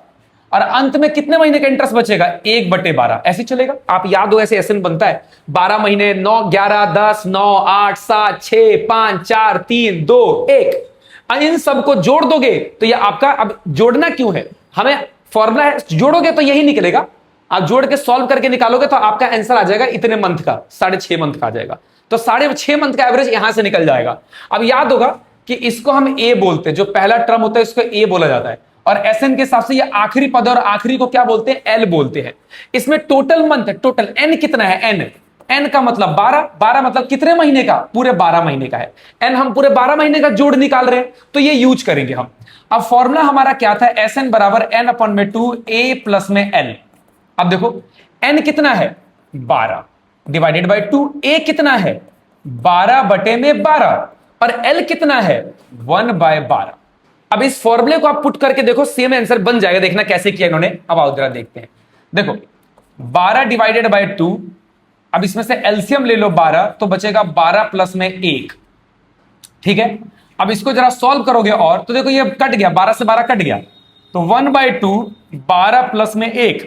और अंत में कितने महीने का इंटरेस्ट बचेगा, 1/12, ऐसे चलेगा। आप याद हो ऐसे एसएन बनता है, 12 महीने, 9, 11, 10, 9, 8, 7, 6, 5, 4, 3, 2, 1। इन सबको जोड़ दोगे तो ये आपका, अब जोड़ना क्यों है, हमें फॉर्मूला है, जोड़ोगे तो यही निकलेगा। आप जोड़ के सॉल्व करके निकालोगे तो आपका आंसर आ जाएगा इतने मंथ का, 6.5 मंथ का आ जाएगा। तो 6.5 मंथ का एवरेज यहां से निकल जाएगा। अब याद होगा कि इसको हम ए बोलते हैं, जो पहला टर्म होता है इसको ए बोला जाता है, और एसएन के हिसाब से ये आखिरी पद है, और आखिरी को क्या बोलते हैं, एल बोलते हैं। इसमें टोटल मंथ है, टोटल एन कितना है, एन, एन का मतलब 12, 12 मतलब कितने महीने का, पूरे 12 महीने का है। एन हम पूरे 12 महीने का जोड़ निकाल रहे हैं, तो ये यूज करेंगे हम। अब फॉर्मूला हमारा क्या था, एस एन बराबर n/2 a प्लस में l। अब देखो n कितना है, 12 डिवाइडेड बाई 2, a कितना है 12/12, और l कितना है 1/12। अब इस फॉर्मूले को आप पुट करके देखो, सेम आंसर बन जाएगा। देखना कैसे किया इन्होंने, अब आओ जरा देखते हैं। देखो 12 डिवाइडेड बाई 2, अब इसमें से एलसीएम ले लो 12, तो बचेगा 12 प्लस में 1, ठीक है। अब इसको जरा सॉल्व करोगे और, तो देखो ये कट गया, 12 से 12 कट गया, तो 1/2 12 प्लस में 1।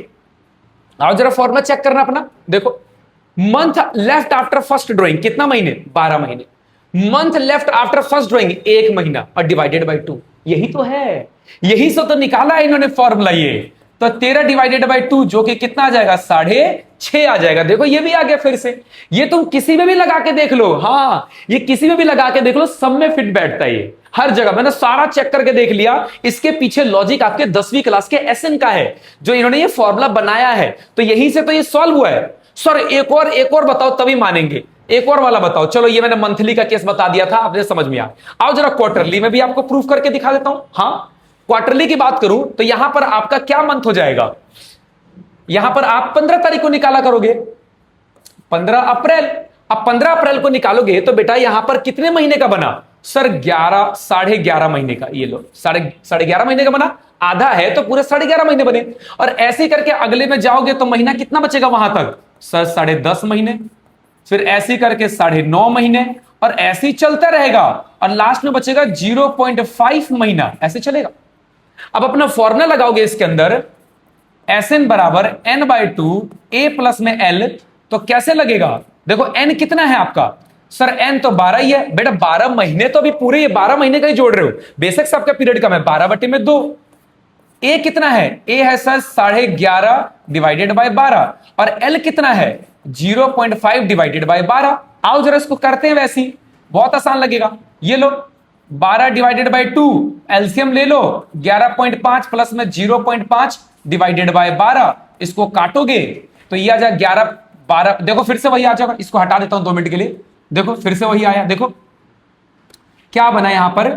आओ जरा फॉर्मूला चेक करना अपना, देखो month left after first drawing, कितना महीने, 12 महीने। Month left after first drawing 1 महीना, और डिवाइडेड बाई 2, यही तो है, यही से तो निकाला है इन्होंने फॉर्मूला ये। तो 13 डिवाइडेड बाई 2 जो कि कितना आ जाएगा, 6.5 आ जाएगा। देखो ये भी आ गया फिर से, ये तुम किसी में भी लगा के देख लो, हाँ ये किसी में भी लगा के देख लो, सब में फिट बैठता है ये, हर जगह। मैंने सारा चेक करके देख लिया, इसके पीछे लॉजिक आपके 10वीं क्लास के एसएन का है, जो इन्होंने ये फॉर्मूला बनाया है, तो यहीं से तो ये सॉल्व हुआ है। सर एक और बताओ तभी मानेंगे, एक और वाला बताओ। चलो ये मैंने मंथली का केस बता दिया था, आपने समझ में आ। आओ जरा क्वार्टरली में भी आपको प्रूफ करके दिखा देता हूं। हाँ क्वार्टरली की बात करूं तो यहां पर आपका क्या मंथ हो जाएगा, यहां पर आप 15 तारीख को निकाला करोगे, 15 अप्रैल। अब 15 अप्रैल को निकालोगे तो बेटा यहां पर कितने महीने का बना, सर 11, 11.5 महीने का। ये लो 11.5 महीने का बना, आधा है तो पूरे 11.5 महीने बने। और ऐसे करके अगले में जाओगे तो महीना कितना बचेगा वहां तक, सर 10.5 महीने, फिर ऐसे करके 9.5 महीने, और ऐसे ही चलता रहेगा, और लास्ट में बचेगा 0.5 महीना, ऐसे चलेगा। अब अपना फॉर्मूला लगाओगे इसके अंदर, एसएन बराबर n/2 a प्लस में l, तो कैसे लगेगा, देखो n कितना है आपका, सर n तो 12 ही है बेटा, 12 महीने तो अभी पूरे ये 12 महीने का ही जोड़ रहे हो, बेशक से आपका पीरियड कम है, 12/2। a कितना है, a है सर 11.5 डिवाइडेड बाय 12, और l कितना है 0.5 डिवाइडेड बाय 12। आओ जरा इसको करते हैं, वैसी बहुत आसान लगेगा। ये लो 12 डिवाइडेड बाय 2, एलसीएम ले लो, 11.5 प्लस में 0.5 डिवाइडेड बाय 12, इसको काटोगे तो ये आ जाए 11, 12। देखो फिर से वही आ जाएगा, इसको हटा देता हूं 2 मिनट के लिए, देखो फिर से वही आया। देखो क्या बना यहां पर,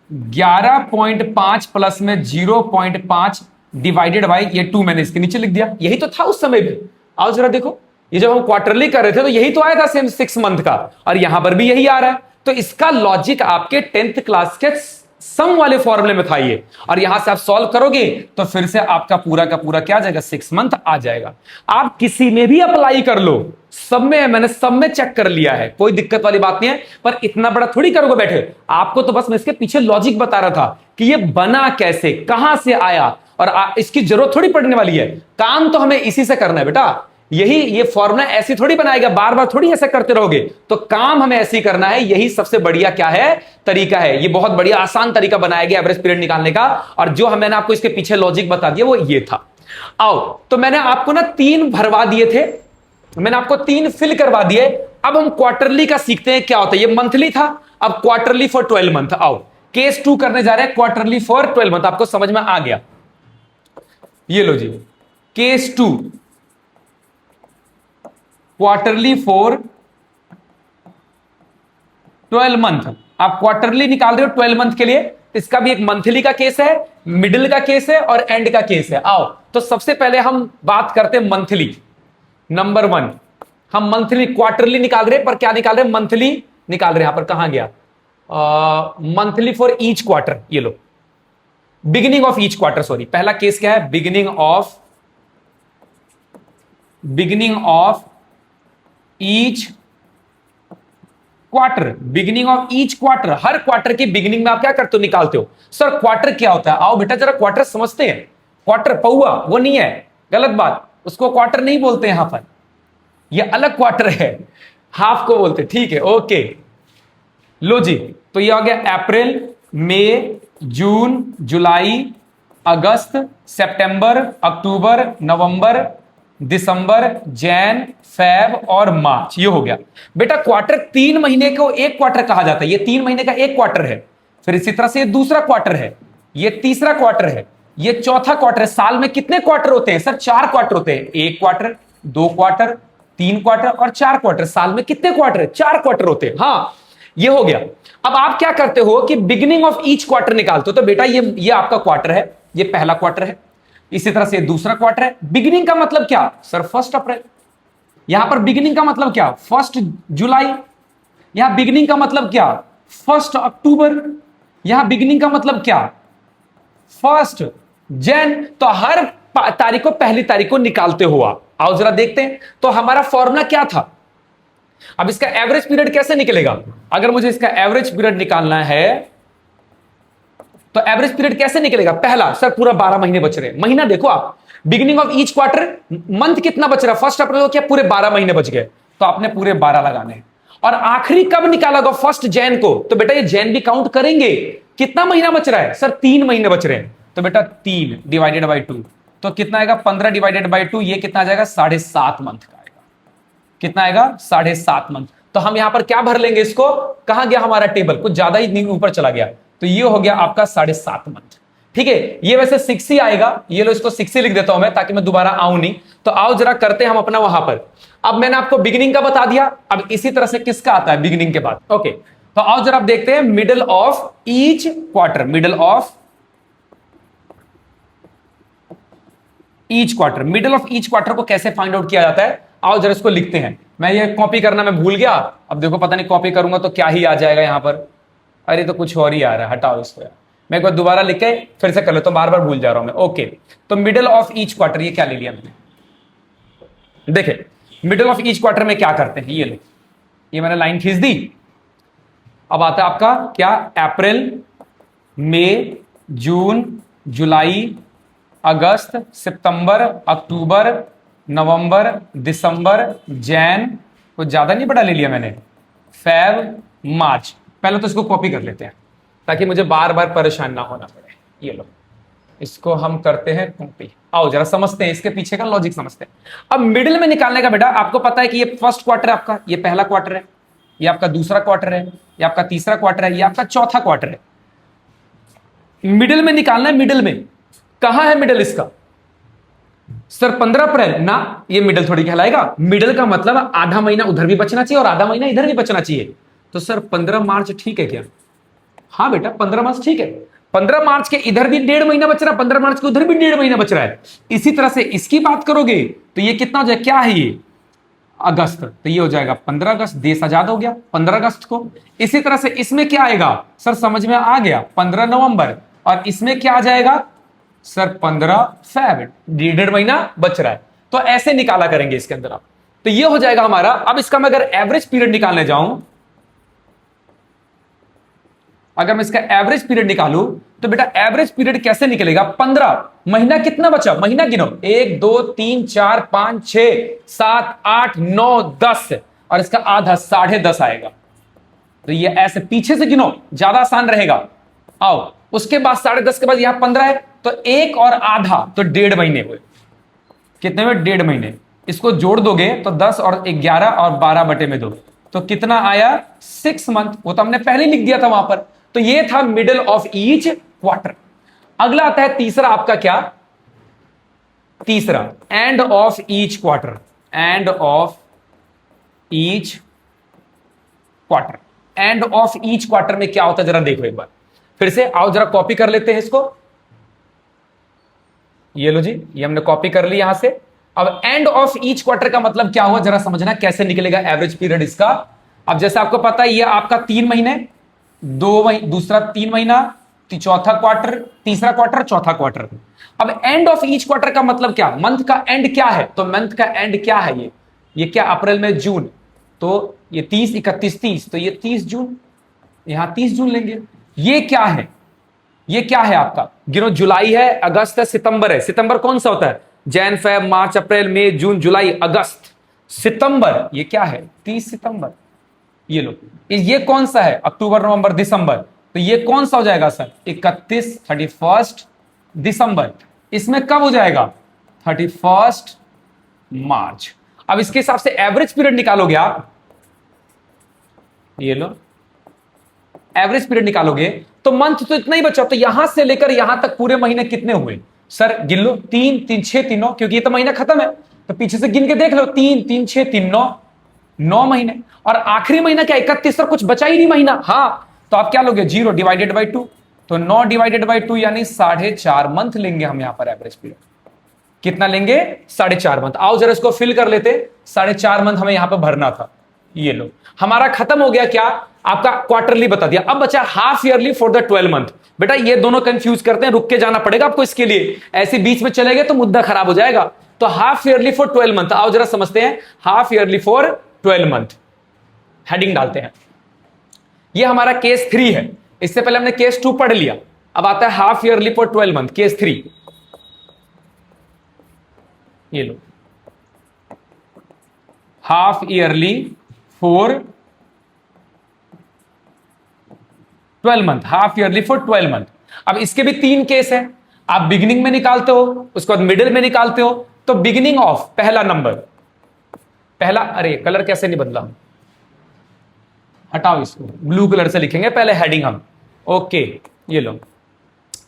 11.5 प्लस में 0.5 डिवाइडेड बाय ये 2 मैंने इसके नीचे लिख दिया, यही तो था उस समय भी। आओ जरा देखो ये जब हम क्वार्टरली कर रहे थे तो यही तो आया था सेम 6 मंथ का, और यहां पर भी यही आ रहा है। तो इसका लॉजिक आपके 10th क्लास के सम वाले फॉर्मूले में था ये, और यहां से आप सॉल्व करोगे तो फिर से आपका पूरा का पूरा क्या आ जाएगा, 6 मंथ आ जाएगा। आप किसी में भी अप्लाई कर लो, सब में, मैंने सब में चेक कर लिया है, कोई दिक्कत वाली बात नहीं है। पर इतना बड़ा थोड़ी करोगे बैठे, आपको तो बस मैं इसके पीछे लॉजिक बता रहा था कि ये बना कैसे, कहां से आया, और इसकी जरूरत थोड़ी पड़ने वाली है। काम तो हमें इसी से करना है बेटा, यही ये फॉर्मूला ऐसी थोड़ी बनाएगा, बार बार थोड़ी ऐसा करते रहोगे, तो काम हमें ऐसे ही करना है। यही सबसे बढ़िया क्या है, तरीका है। ये बहुत बढ़िया आसान तरीका बनाया गया एवरेज पीरियड निकालने का, और जो मैंने आपको इसके पीछे लॉजिक बता दिया वो ये था। आओ, तो मैंने आपको ना 3 भरवा दिए थे, मैंने आपको 3 फिल करवा दिए। अब हम क्वार्टरली का सीखते हैं क्या होता है। ये मंथली था, अब क्वार्टरली फॉर 12 मंथ। आओ केस 2 करने जा रहे हैं, क्वार्टरली फॉर 12 मंथ। आपको समझ में आ गया, ये लो जी, केस 2 क्वार्टरली फॉर 12 मंथ। आप क्वार्टरली निकाल रहे हो 12 मंथ के लिए, इसका भी एक मंथली का केस है, मिडिल का केस है और एंड का केस है। आओ, तो सबसे पहले हम बात करते हैं मंथली। नंबर 1, हम मंथली, क्वार्टरली निकाल रहे हैं पर क्या निकाल रहे हैं, मंथली निकाल रहे हैं। यहां पर कहां गया, मंथली फॉर ईच क्वार्टर। ये लो, beginning of each quarter, sorry, पहला केस क्या है, beginning of each quarter. Beginning of each quarter, हर क्वार्टर की बिगिनिंग में आप क्या करते हो, निकालते हो। सर क्वार्टर क्या होता है, आओ बेटा जरा क्वार्टर समझते हैं। क्वार्टर पौआ वो नहीं है, गलत बात, उसको क्वार्टर नहीं बोलते यहां पर, ये अलग क्वार्टर है, हाफ को बोलते, ठीक है, ओके। लो जी, तो ये आ गया अप्रैल, मई, जून, जुलाई, अगस्त, सितंबर, अक्टूबर, नवंबर, दिसंबर, जैन, फेब और मार्च। ये हो गया बेटा क्वार्टर। 3 महीने को एक क्वार्टर कहा जाता है, ये 3 महीने का एक क्वार्टर है। फिर इसी तरह से ये दूसरा क्वार्टर है, ये तीसरा क्वार्टर है, ये चौथा क्वार्टर है। साल में कितने क्वार्टर होते हैं सर, 4 क्वार्टर होते हैं, 1 क्वार्टर, 2 क्वार्टर, 3 क्वार्टर और 4 क्वार्टर। साल में कितने क्वार्टर है, 4 क्वार्टर होते हैं। हाँ, ये हो गया। अब आप क्या करते हो कि बिगिनिंग ऑफ ईच क्वार्टर निकालते हो। तो बेटा ये आपका क्वार्टर है, ये पहला क्वार्टर है, इसी तरह से दूसरा क्वार्टर है। बिगिनिंग का मतलब क्या सर, 1 अप्रैल। यहां पर बिगिनिंग का मतलब क्या, 1 जुलाई। यहां बिगिनिंग का मतलब क्या, 1 अक्टूबर। यहां बिगिनिंग का मतलब क्या, 1 जैन। तो हर तारीख को, पहली तारीख को निकालते हो आप। आओ जरा देखते हैं, तो हमारा फॉर्मूला क्या था। अब इसका एवरेज पीरियड कैसे निकलेगा, अगर मुझे इसका एवरेज पीरियड निकालना है तो एवरेज पीरियड कैसे निकलेगा। पहला, सर पूरा 12 महीने बच रहे हैं। महीना देखो आप, beginning of each quarter, month कितना बच रहा है, 1 अप्रैल को क्या पूरे 12 महीने बच गए, तो आपने पूरे 12 लगाने हैं। और आखिरी कब निकाला होगा, 1 जैन को। तो बेटा ये जैन भी काउंट करेंगे। कितना महीना बच रहा है सर, 3 महीने बच रहे हैं। तो बेटा 3 डिवाइडेड बाई 2, तो कितना आएगा, 15 डिवाइडेड बाई 2, ये कितना आ जाएगा, 7.5 मंथ का आएगा। कितना आएगा, 7.5 मंथ। तो हम यहां पर क्या भर लेंगे इसको, कहां गया हमारा टेबल, कुछ ज्यादा ही ऊपर चला गया, तो ये हो गया आपका 7.5 मंथ। ठीक है, ये वैसे 6 ही आएगा, ये लो इसको 6 ही लिख देता हूं मैं, ताकि मैं दोबारा आऊं नहीं। तो आओ जरा करते हैं हम अपना वहां पर। अब मैंने आपको बिगिनिंग का बता दिया, अब इसी तरह से किसका आता है बिगिनिंग के बाद। ओके, तो आओ जरा आप देखते हैं middle of each quarter. Middle of each quarter, middle of each quarter को कैसे फाइंड आउट किया जाता है, आओ जरा इसको लिखते हैं। मैं ये कॉपी करना मैं भूल गया, अब देखो पता नहीं कॉपी करूंगा तो क्या ही आ जाएगा यहां पर। अरे तो कुछ और ही आ रहा है, हटाओ इसको यार, मैं एक बार दोबारा लिख के फिर से कर लेता हूं, बार बार भूल जा रहा हूं मैं। ओके, तो मिडिल ऑफ ईच क्वार्टर, ये क्या ले लिया मैंने, देखे मिडिल ऑफ ईच क्वार्टर में क्या करते हैं, ये लो, ये मैंने लाइन खींच दी। अब आता है आपका क्या, अप्रैल, मई, जून, जुलाई, अगस्त, सितंबर, अक्टूबर, नवंबर, दिसंबर, जैन, कुछ ज्यादा नहीं बड़ा ले लिया मैंने, फेब, मार्च। पहले तो इसको कॉपी कर लेते हैं ताकि मुझे बार बार परेशान ना होना पड़े। ये लो, इसको हम करते हैं कॉपी। आओ जरा समझते हैं, इसके पीछे का लॉजिक समझते हैं। अब मिडिल में निकालने का बेटा, आपको पता है कि ये 1st क्वार्टर है आपका, ये पहला क्वार्टर है, ये आपका दूसरा क्वार्टर है, ये आपका तीसरा क्वार्टर है, ये आपका चौथा क्वार्टर है। मिडिल में निकालना है, मिडिल में कहां है मिडिल इसका सर, 15 अप्रैल ना, ये मिडिल थोड़ी कहलाएगा। मिडिल का मतलब आधा महीना उधर भी बचना चाहिए और आधा महीना इधर भी बचना चाहिए। तो सर 15 मार्च ठीक है क्या, हाँ बेटा 15 मार्च ठीक है। 15 मार्च के इधर भी 1.5 महीना बच रहा है, 15 मार्च के उधर भी 1.5 महीना बच रहा है। इसी तरह से इसकी बात करोगे तो ये कितना हो जाए, क्या है ये अगस्त, तो ये हो जाएगा 15 अगस्त, देश आजाद हो गया 15 अगस्त को। इसी तरह से इसमें क्या आएगा सर, समझ में आ गया, 15 नवंबर, और इसमें क्या आ जाएगा सर 15 फेब, 1.5 महीना बच रहा है। तो ऐसे निकाला करेंगे इसके अंदर आप, तो ये हो जाएगा हमारा। अब इसका मैं अगर एवरेज पीरियड निकालने जाऊं, अगर मैं इसका एवरेज पीरियड निकालूं, तो बेटा एवरेज पीरियड कैसे निकलेगा, 15 महीना कितना बचा, महीना गिनो, 1 2 3 4 5 6 7 8 9 10, और इसका आधा 10.5 आएगा। तो ये ऐसे पीछे से गिनो, ज्यादा आसान रहेगा। आओ, उसके बाद 10.5 के बाद यहां 15 है, तो 1 और आधा, तो 1.5 महीने हुए। कितने में, 1.5 महीने। इसको जोड़ दोगे तो 10 और 11 और 12/2, तो कितना आया 6 मंथ। वो तो हमने पहले लिख दिया था वहां पर। तो ये था मिडिल ऑफ ईच क्वार्टर। अगला आता है तीसरा आपका, क्या तीसरा, and of each quarter. And of each quarter, and of each quarter में क्या होता है जरा देखो एक बार फिर से। आओ जरा कॉपी कर लेते हैं इसको। ये लो जी, ये हमने कॉपी कर ली यहां से। अब एंड ऑफ ईच क्वार्टर का मतलब क्या हुआ, जरा समझना कैसे निकलेगा एवरेज पीरियड इसका। अब जैसे आपको पता है, ये आपका 3 महीने, 2 महीने, दूसरा 3 महीना, चौथा क्वार्टर, तीसरा क्वार्टर, चौथा क्वार्टर। अब एंड ऑफ ईच क्वार्टर का मतलब क्या, मंथ का एंड क्या है, तो मंथ का एंड क्या है, ये क्या, अप्रैल में जून, तो ये 30 31 30, तो ये 30 जून, यहां 30 जून लेंगे। ये क्या है, ये क्या है आपका, गिनो, जुलाई है, अगस्त है, सितंबर है। सितंबर कौन सा होता है, जैन फेब मार्च अप्रैल मई जून जुलाई अगस्त। सितंबर ये क्या है, 30 सितंबर। ये लो, ये कौन सा है, अक्टूबर नवंबर दिसंबर, तो ये कौन सा हो जाएगा सर, 31 31 दिसंबर। इसमें कब हो जाएगा, 31 मार्च। अब इसके हिसाब से एवरेज पीरियड निकालोगे आप, ये लो एवरेज पीरियड निकालोगे, तो मंथ तो इतना ही बचा। तो यहां से लेकर यहां तक पूरे महीने कितने हुए सर, गिन लो, 3 3 6 3 9, क्योंकि ये तो महीना खत्म है, तो पीछे से गिन के देख लो, 3 3 6 3 9, 9 महीने। और आखिरी महीना क्या, 31, सर कुछ बचा ही नहीं महीना। हाँ, तो आप क्या लोगे, 0 डिवाइडेड बाई 2, तो 9 डिवाइडेड बाई 2 यानी 4.5 मंथ लेंगे हम यहां पर एवरेज पीरियड। कितना लेंगे, 4.5 मंथ। आओ जरा इसको फिल कर लेते, 4.5 मंथ हमें यहां पर भरना था। ये लो, हमारा खत्म हो गया क्या, आपका क्वार्टरली बता दिया। अब बचा half yearly for the 12 month. बेटा ये दोनों कंफ्यूज करते हैं, रुक के जाना पड़ेगा आपको इसके लिए, ऐसे बीच में चले गए तो मुद्दा खराब हो जाएगा। तो हाफ ईयरली फॉर 12 मंथ, आओ जरा समझते हैं, half yearly for 12 month, heading डालते हैं। ये हमारा केस 3 है, इससे पहले हमने केस 2 पढ़ लिया। अब आता है half yearly for 12 month, case 3। ये लो, half yearly for 12 month, half yearly for 12 month. अब इसके भी 3 केस हैं, आप बिगिनिंग में निकालते हो, उसके बाद मिडिल में निकालते हो। तो बिगिनिंग ऑफ, पहला नंबर, पहला, अरे कलर कैसे नहीं बदला, हटाओ इसको, ब्लू कलर से लिखेंगे पहले हेडिंग हम। ओके, ये लो,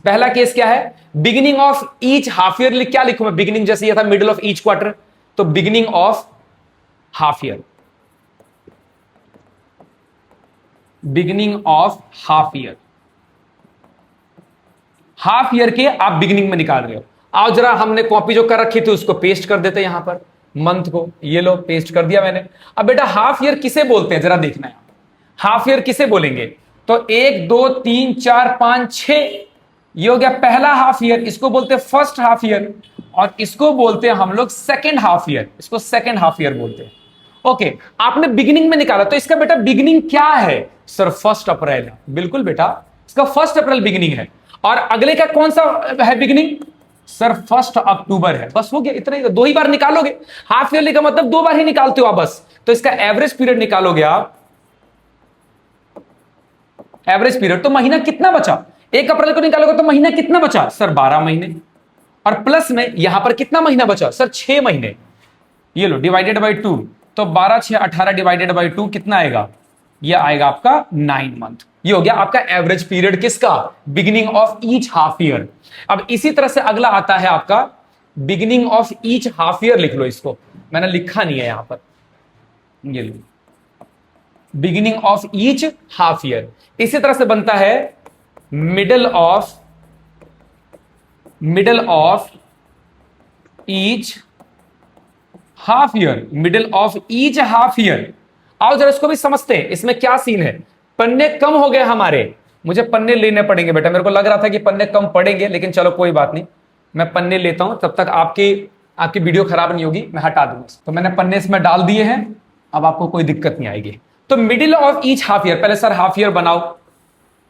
पहला केस क्या है, beginning of each half yearly. क्या लिखूं मैं, बिगिनिंग जैसे ये था मिडिल ऑफ ईच क्वार्टर, तो beginning of half year, beginning of half year, half year के आप बिगिनिंग में निकाल रहे हो। आओ जरा, हमने कॉपी जो कर रखी थी उसको पेस्ट कर देते यहां पर, मंथ को, ये लो पेस्ट कर दिया मैंने। अब बेटा हाफ ईयर किसे बोलते हैं जरा देखना है, हाफ ईयर किसे बोलेंगे, तो 1 2 3 4 5 6, ये हो गया पहला हाफ ईयर, इसको बोलते हैं फर्स्ट हाफ ईयर, और इसको बोलते हैं हम लोग सेकेंड हाफ ईयर, इसको सेकेंड हाफ ईयर बोलते हैं। ओके, आपने बिगिनिंग में निकाला, तो इसका बेटा बिगिनिंग क्या है सर, 1 अप्रैल है। बिल्कुल बेटा, इसका 1 अप्रैल बिगिनिंग है। और अगले का कौन सा है बिगिनिंग सर, 1 अक्टूबर है। बस हो गया, इतना ही, 2 ही बार निकालोगे, हाफ ईयरली का मतलब 2 बार ही निकालते हो आप बस। तो इसका एवरेज पीरियड निकालोगे आप, एवरेज पीरियड, तो महीना कितना बचा, 1 अप्रैल को निकालोगे तो महीना कितना बचा सर, 12 महीने, और प्लस में यहां पर कितना महीना बचा सर, 6 महीने। ये लो डिवाइडेड बाई 2, तो 12 6 18 डिवाइडेड बाई 2 कितना आएगा, यह आएगा आपका 9 मंथ। ये हो गया आपका एवरेज पीरियड किसका, beginning of each half year. अब इसी तरह से अगला आता है आपका beginning of each half year, लिख लो इसको, मैंने लिखा नहीं है यहां पर, ये लो beginning of each half year. इसी तरह से बनता है middle of each half year, middle of each half year. आओ जरा इसको भी समझते हैं, इसमें क्या सीन है। पन्ने कम हो गए हमारे, मुझे पन्ने लेने पड़ेंगे बेटा। मेरे को लग रहा था कि पन्ने कम पड़ेंगे, लेकिन चलो कोई बात नहीं, मैं पन्ने लेता हूं, तब तक आपकी वीडियो खराब नहीं होगी, मैं हटा दूंगा। तो मैंने पन्ने इसमें डाल दिए हैं, अब आपको कोई दिक्कत नहीं आएगी। तो middle of each half year, पहले सर हाफ ईयर बनाओ।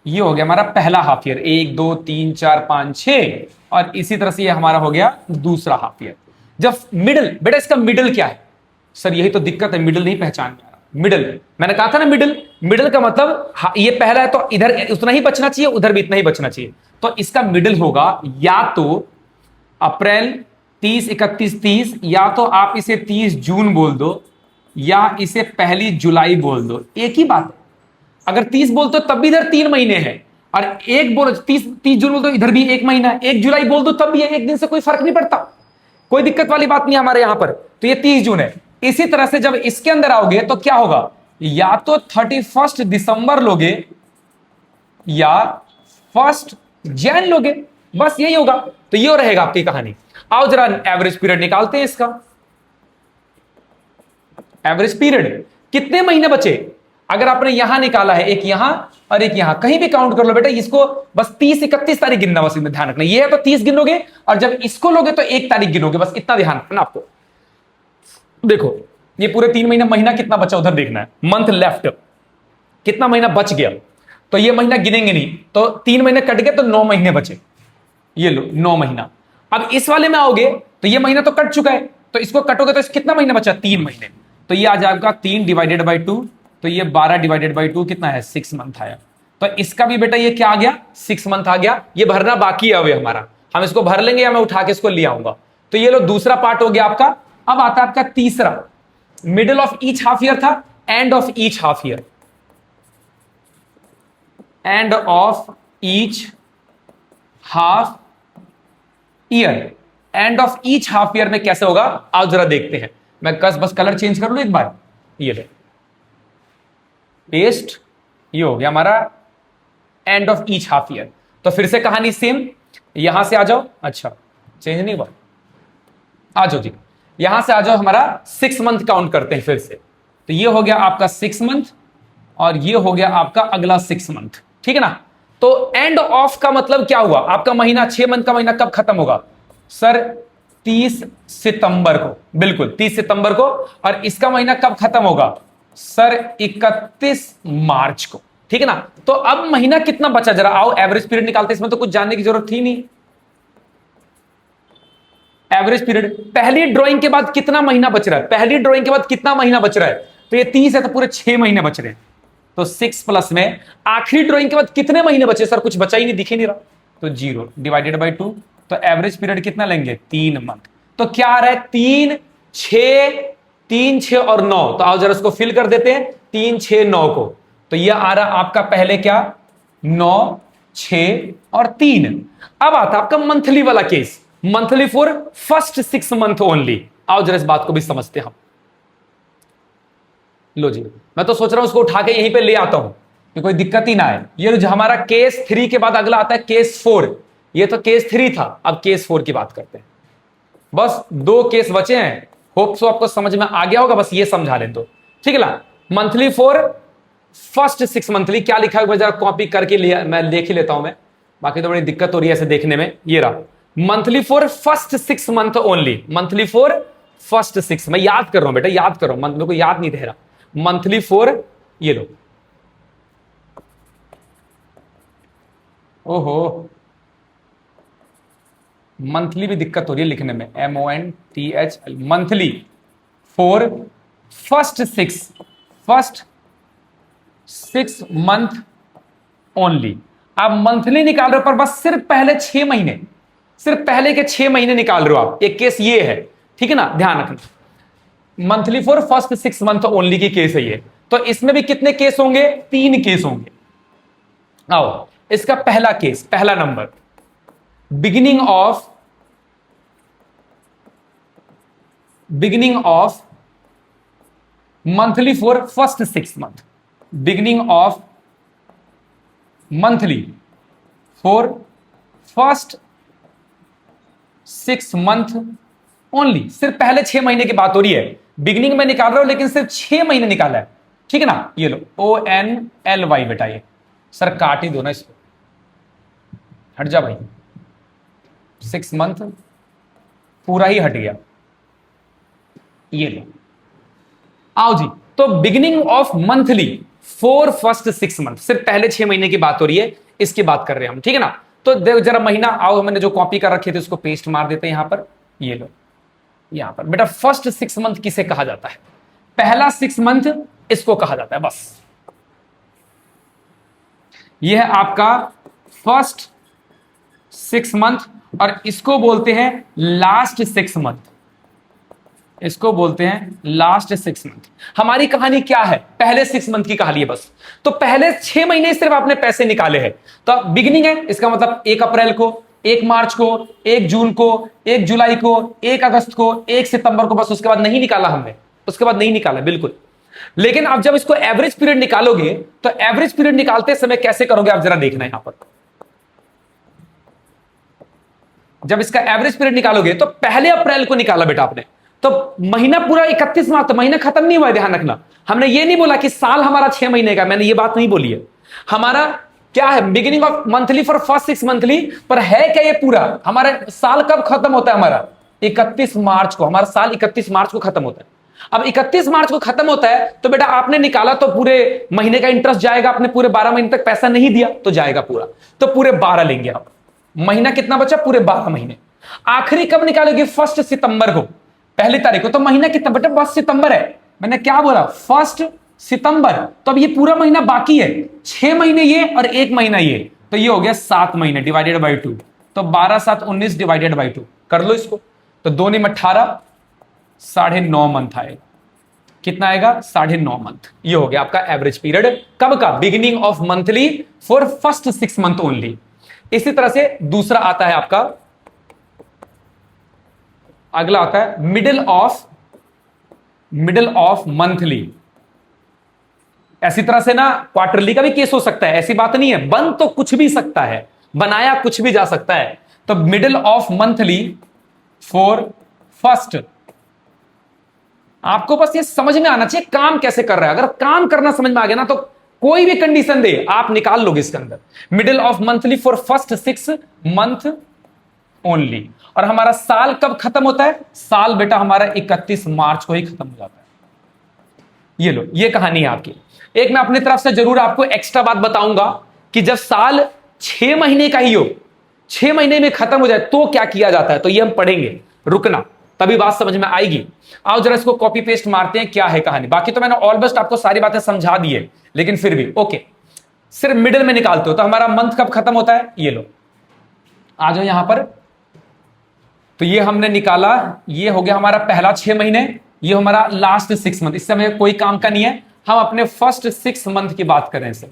ये हो गया हमारा पहला हाफ ईयर, 1 2 3 4 5 6, और इसी तरह से ये हमारा हो गया दूसरा हाफ ईयर। जब मिडिल, बेटा इसका मिडिल क्या है सर, यही तो दिक्कत है, मिडिल नहीं पहचान में आ रहा। मिडिल, मैंने कहा था ना मिडिल, मिडिल का मतलब ये पहला है तो इधर उतना ही बचना चाहिए, उधर भी इतना ही बचना चाहिए। तो इसका मिडिल होगा या तो अप्रैल 30 31 30, या तो आप इसे 30 जून बोल दो, या इसे 1 जुलाई बोल दो, एक ही बात है। अगर 30 बोलते हो तब भी इधर 3 महीने हैं, और एक बोलो 30 जून बोल दो इधर भी 1 महीना है, 1 जुलाई बोल दो तब भी है, एक दिन से कोई फर्क नहीं पड़ता, कोई दिक्कत वाली बात नहीं हमारे यहां पर। तो ये 30 जून है। इसी तरह से जब इसके अंदर आओगे तो क्या होगा, या तो 31 दिसंबर लोगे या 1 जैन लोगे, बस यही होगा। तो ये रहेगा आपकी कहानी। आओ जरा एवरेज पीरियड निकालते हैं इसका। एवरेज पीरियड कितने महीने बचे, अगर आपने यहां निकाला है, एक यहां और एक यहां, कहीं भी काउंट कर लो बेटा, इसको बस 30 31 तारीख गिनना, बस इनमें ध्यान रखना। ये है तो 30 गिनोगे, और जब इसको लोगे तो 1 तारीख गिनोगे, बस इतना ध्यान रखना आपको। देखो ये पूरे 3 महीना, महीना कितना बचा उधर देखना है, मंथ लेफ्ट, कितना महीना बच गया, तो ये महीना गिनेंगे नहीं, तो 3 महीने कट गए तो 9 महीने बचे, ये लो 9 महीना। अब इस वाले में आओगे तो ये महीना तो कट चुका है, तो इसको कटोगे तो कितना महीना बचा, 3 महीने। तो ये आ जाएगा 3 डिवाइडेड बाई 2, तो ये 12 डिवाइडेड बाई 2 कितना है, 6 मंथ आया। तो इसका भी बेटा ये क्या आ गया, 6 मंथ आ गया। ये भरना बाकी है अभी हमारा, हम इसको भर लेंगे या मैं उठा के इसको ले आऊंगा। तो ये लो दूसरा पार्ट हो गया आपका। अब आता है आपका तीसरा, middle of each half year था, end of each half year, end of each half year. End of each half year में कैसे होगा, आओ जरा देखते हैं। मैं बस कलर चेंज कर लूं एक बार, ये ले पेस्ट, ये हो गया हमारा and of each half year. तो फिर से कहानी सेम, यहां से आ जाओ, अच्छा चेंज नहीं हुआ, आ जाओ जी, यहां से आ जाओ, हमारा 6 मंथ काउंट करते हैं फिर से। तो ये हो गया आपका 6 मंथ, और ये हो गया आपका अगला 6 मंथ, ठीक है ना। तो एंड ऑफ का मतलब क्या हुआ, आपका महीना 6 मंथ का महीना कब खत्म होगा सर, 30 सितंबर को, बिल्कुल 30 सितंबर को। और इसका महीना कब खत्म होगा सर, 31 मार्च को, ठीक है ना। तो अब महीना कितना बचा, जरा आओ एवरेज पीरियड निकालते, इसमें तो कुछ जानने की जरूरत थी नहीं। एवरेज पीरियड, पहली ड्राइंग के बाद कितना महीना बच रहा है, पहली ड्राइंग के बाद कितना महीना बच रहा है, तो ये 30 है तो पूरे 6 महीने बच रहे हैं। तो 6 प्लस में आखिरी ड्राइंग के बाद कितने महीने बचे सर, कुछ बचा ही नहीं, दिखे नहीं रहा, तो 0 डिवाइडेड बाई 2। तो एवरेज पीरियड कितना लेंगे, 3 मंथ। तो क्या आ रहा है, 3 6 और 9। तो आओ जरा उसको फिल कर देते हैं, 3 6 9 को। तो यह आ रहा आपका पहले क्या, 9 6 और 3। अब आता आपका मंथली वाला case, monthly for first 6 month only. आओ जरा इस बात को भी समझते हैं हम। लो जी, मैं तो सोच रहा हूं उसको उठा के यहीं पे ले आता हूं कि कोई दिक्कत ही ना आए। ये जो हमारा केस 3 के बाद अगला आता है केस 4। ये तो केस 3 था, अब केस 4 की बात करते हैं। बस 2 केस बचे हैं, होप सो आपको समझ में आ गया होगा, बस ये समझा लें तो ठीक है ना। मंथली फॉर फर्स्ट 6 मंथली क्या लिखा है, जरा कॉपी करके लिया, मैं देख ही लेता हूं मैं, बाकी तो बड़ी दिक्कत हो रही है ऐसे देखने में। ये रहा monthly for first 6 month only, monthly for first 6। मैं याद कर रहा हूं बेटा, याद कर रहा हूं, मेरे को याद नहीं रह रहा। मंथली फॉर, ये लो, ओहो मंथली भी दिक्कत हो रही है लिखने में, MONTHL, monthly for first 6 month only. आप मंथली निकाल रहे हो, पर बस सिर्फ पहले 6 महीने, सिर्फ पहले के 6 महीने निकाल रहे हो आप। एक केस ये है, ठीक है ना, ध्यान रखना। Monthly for first 6 month only की केस है ये। तो इसमें भी कितने केस होंगे, 3 केस होंगे। आओ इसका पहला केस, पहला number, beginning of monthly for first 6 month, beginning of monthly for first 6 month only, सिर्फ पहले 6 महीने की बात हो रही है। बिगिनिंग में निकाल रहा हूं लेकिन सिर्फ 6 महीने निकाला है, ठीक है ना। ये लो ONLY बेटा, ये सर काट ही दो ना इसको, हट जा भाई, 6 मंथ पूरा ही हट गया। ये लो, आओ जी। तो beginning of monthly for first 6 month, सिर्फ पहले 6 महीने की बात हो रही है, इसकी बात कर रहे हैं हम, ठीक है ना। तो जरा महीना, आओ मैंने जो कॉपी कर रखे थे उसको पेस्ट मार देते हैं यहां पर। ये लो, यहां पर बेटा फर्स्ट 6 मंथ किसे कहा जाता है? पहला 6 मंथ इसको कहा जाता है, बस। यह है आपका फर्स्ट 6 मंथ, और इसको बोलते हैं लास्ट 6 मंथ, इसको बोलते हैं लास्ट 6 मंथ। हमारी कहानी क्या है? पहले 6 मंथ की कहानी है बस। तो पहले 6 महीने सिर्फ आपने पैसे निकाले हैं, तो बिगिनिंग है, इसका मतलब 1 अप्रैल को, 1 मार्च को, 1 जून को, 1 जुलाई को, 1 अगस्त को, 1 सितंबर को, बस। उसके बाद नहीं निकाला हमने, उसके बाद नहीं निकाला बिल्कुल। लेकिन अब जब इसको एवरेज पीरियड निकालोगे, तो एवरेज पीरियड निकालते समय कैसे करोगे आप जरा देखना यहां पर। जब इसका एवरेज पीरियड निकालोगे तो पहले अप्रैल को निकाला बेटा आपने, तो महीना पूरा 31 मार्च, तो महीना खत्म नहीं हुआ है, ध्यान रखना। हमने ये नहीं बोला कि साल हमारा 6 महीने का, मैंने ये बात नहीं बोली है। हमारा क्या है? Beginning of monthly for first 6 monthly, पर है क्या ये पूरा? हमारा साल कब खत्म होता है? हमारा 31 मार्च को, हमारा साल 31 मार्च को खत्म होता है। अब 31 मार्च को खत्म होता है, तो बेटा आपने निकाला तो पूरे महीने का इंटरेस्ट जाएगा, आपने पूरे 12 महीने तक पैसा नहीं दिया तो जाएगा पूरा, तो पूरे 12 लेंगे आप। महीना कितना बचा? पूरे 12 महीने। आखिरी कब निकालोगे? फर्स्ट सितंबर को, पहली तारीख को। तो महीना कितना बेटा? बस सितंबर है, मैंने क्या बोला? फर्स्ट सितंबर। तो अब ये पूरा महीना बाकी है, 6 महीने ये और 1 महीना ये, तो ये हो गया 7 महीने डिवाइडेड बाई 2। तो 12 7 19 डिवाइडेड बाई 2 कर लो इसको, तो 2 में 18, 9.5 मंथ आएगा। कितना आएगा? 9.5 मंथ। ये हो गया आपका एवरेज पीरियड, कब का? Beginning of monthly for first 6 month only. इसी तरह से दूसरा आता है आपका, अगला आता है मिडिल ऑफ मंथली। ऐसी तरह से ना क्वार्टरली का भी केस हो सकता है, ऐसी बात नहीं है, बन तो कुछ भी सकता है, बनाया कुछ भी जा सकता है। तो middle of monthly for first, आपको बस ये समझ में आना चाहिए काम कैसे कर रहा है। अगर काम करना समझ में आ गया ना, तो कोई भी कंडीशन दे आप निकाल लोगे इसके अंदर। Middle of monthly for first 6 month only. और हमारा साल कब खत्म होता है? साल बेटा हमारा 31 मार्च को ही खत्म हो जाता है। ये लो, ये कहानी है आपकी। एक मैं अपनी तरफ से जरूर आपको एक्स्ट्रा बात बताऊंगा कि जब साल 6 महीने का ही हो, 6 महीने में खत्म हो जाए, तो क्या किया जाता है, तो ये हम पढ़ेंगे, रुकना, तभी बात समझ में आएगी। आओ जरा इसको कॉपी पेस्ट मारते हैं, क्या है कहानी। बाकी तो मैंने ऑलमोस्ट आपको सारी बातें समझा दी है, लेकिन फिर भी ओके। सिर्फ मिडिल में निकालते हो, तो हमारा मंथ कब खत्म होता है? ये लो, आ जाओ यहां पर। तो ये हमने निकाला, ये हो गया हमारा पहला 6 महीने, ये हमारा लास्ट 6 मंथ। इस समय कोई काम का नहीं है, हम अपने फर्स्ट 6 मंथ की बात कर रहे हैं सर,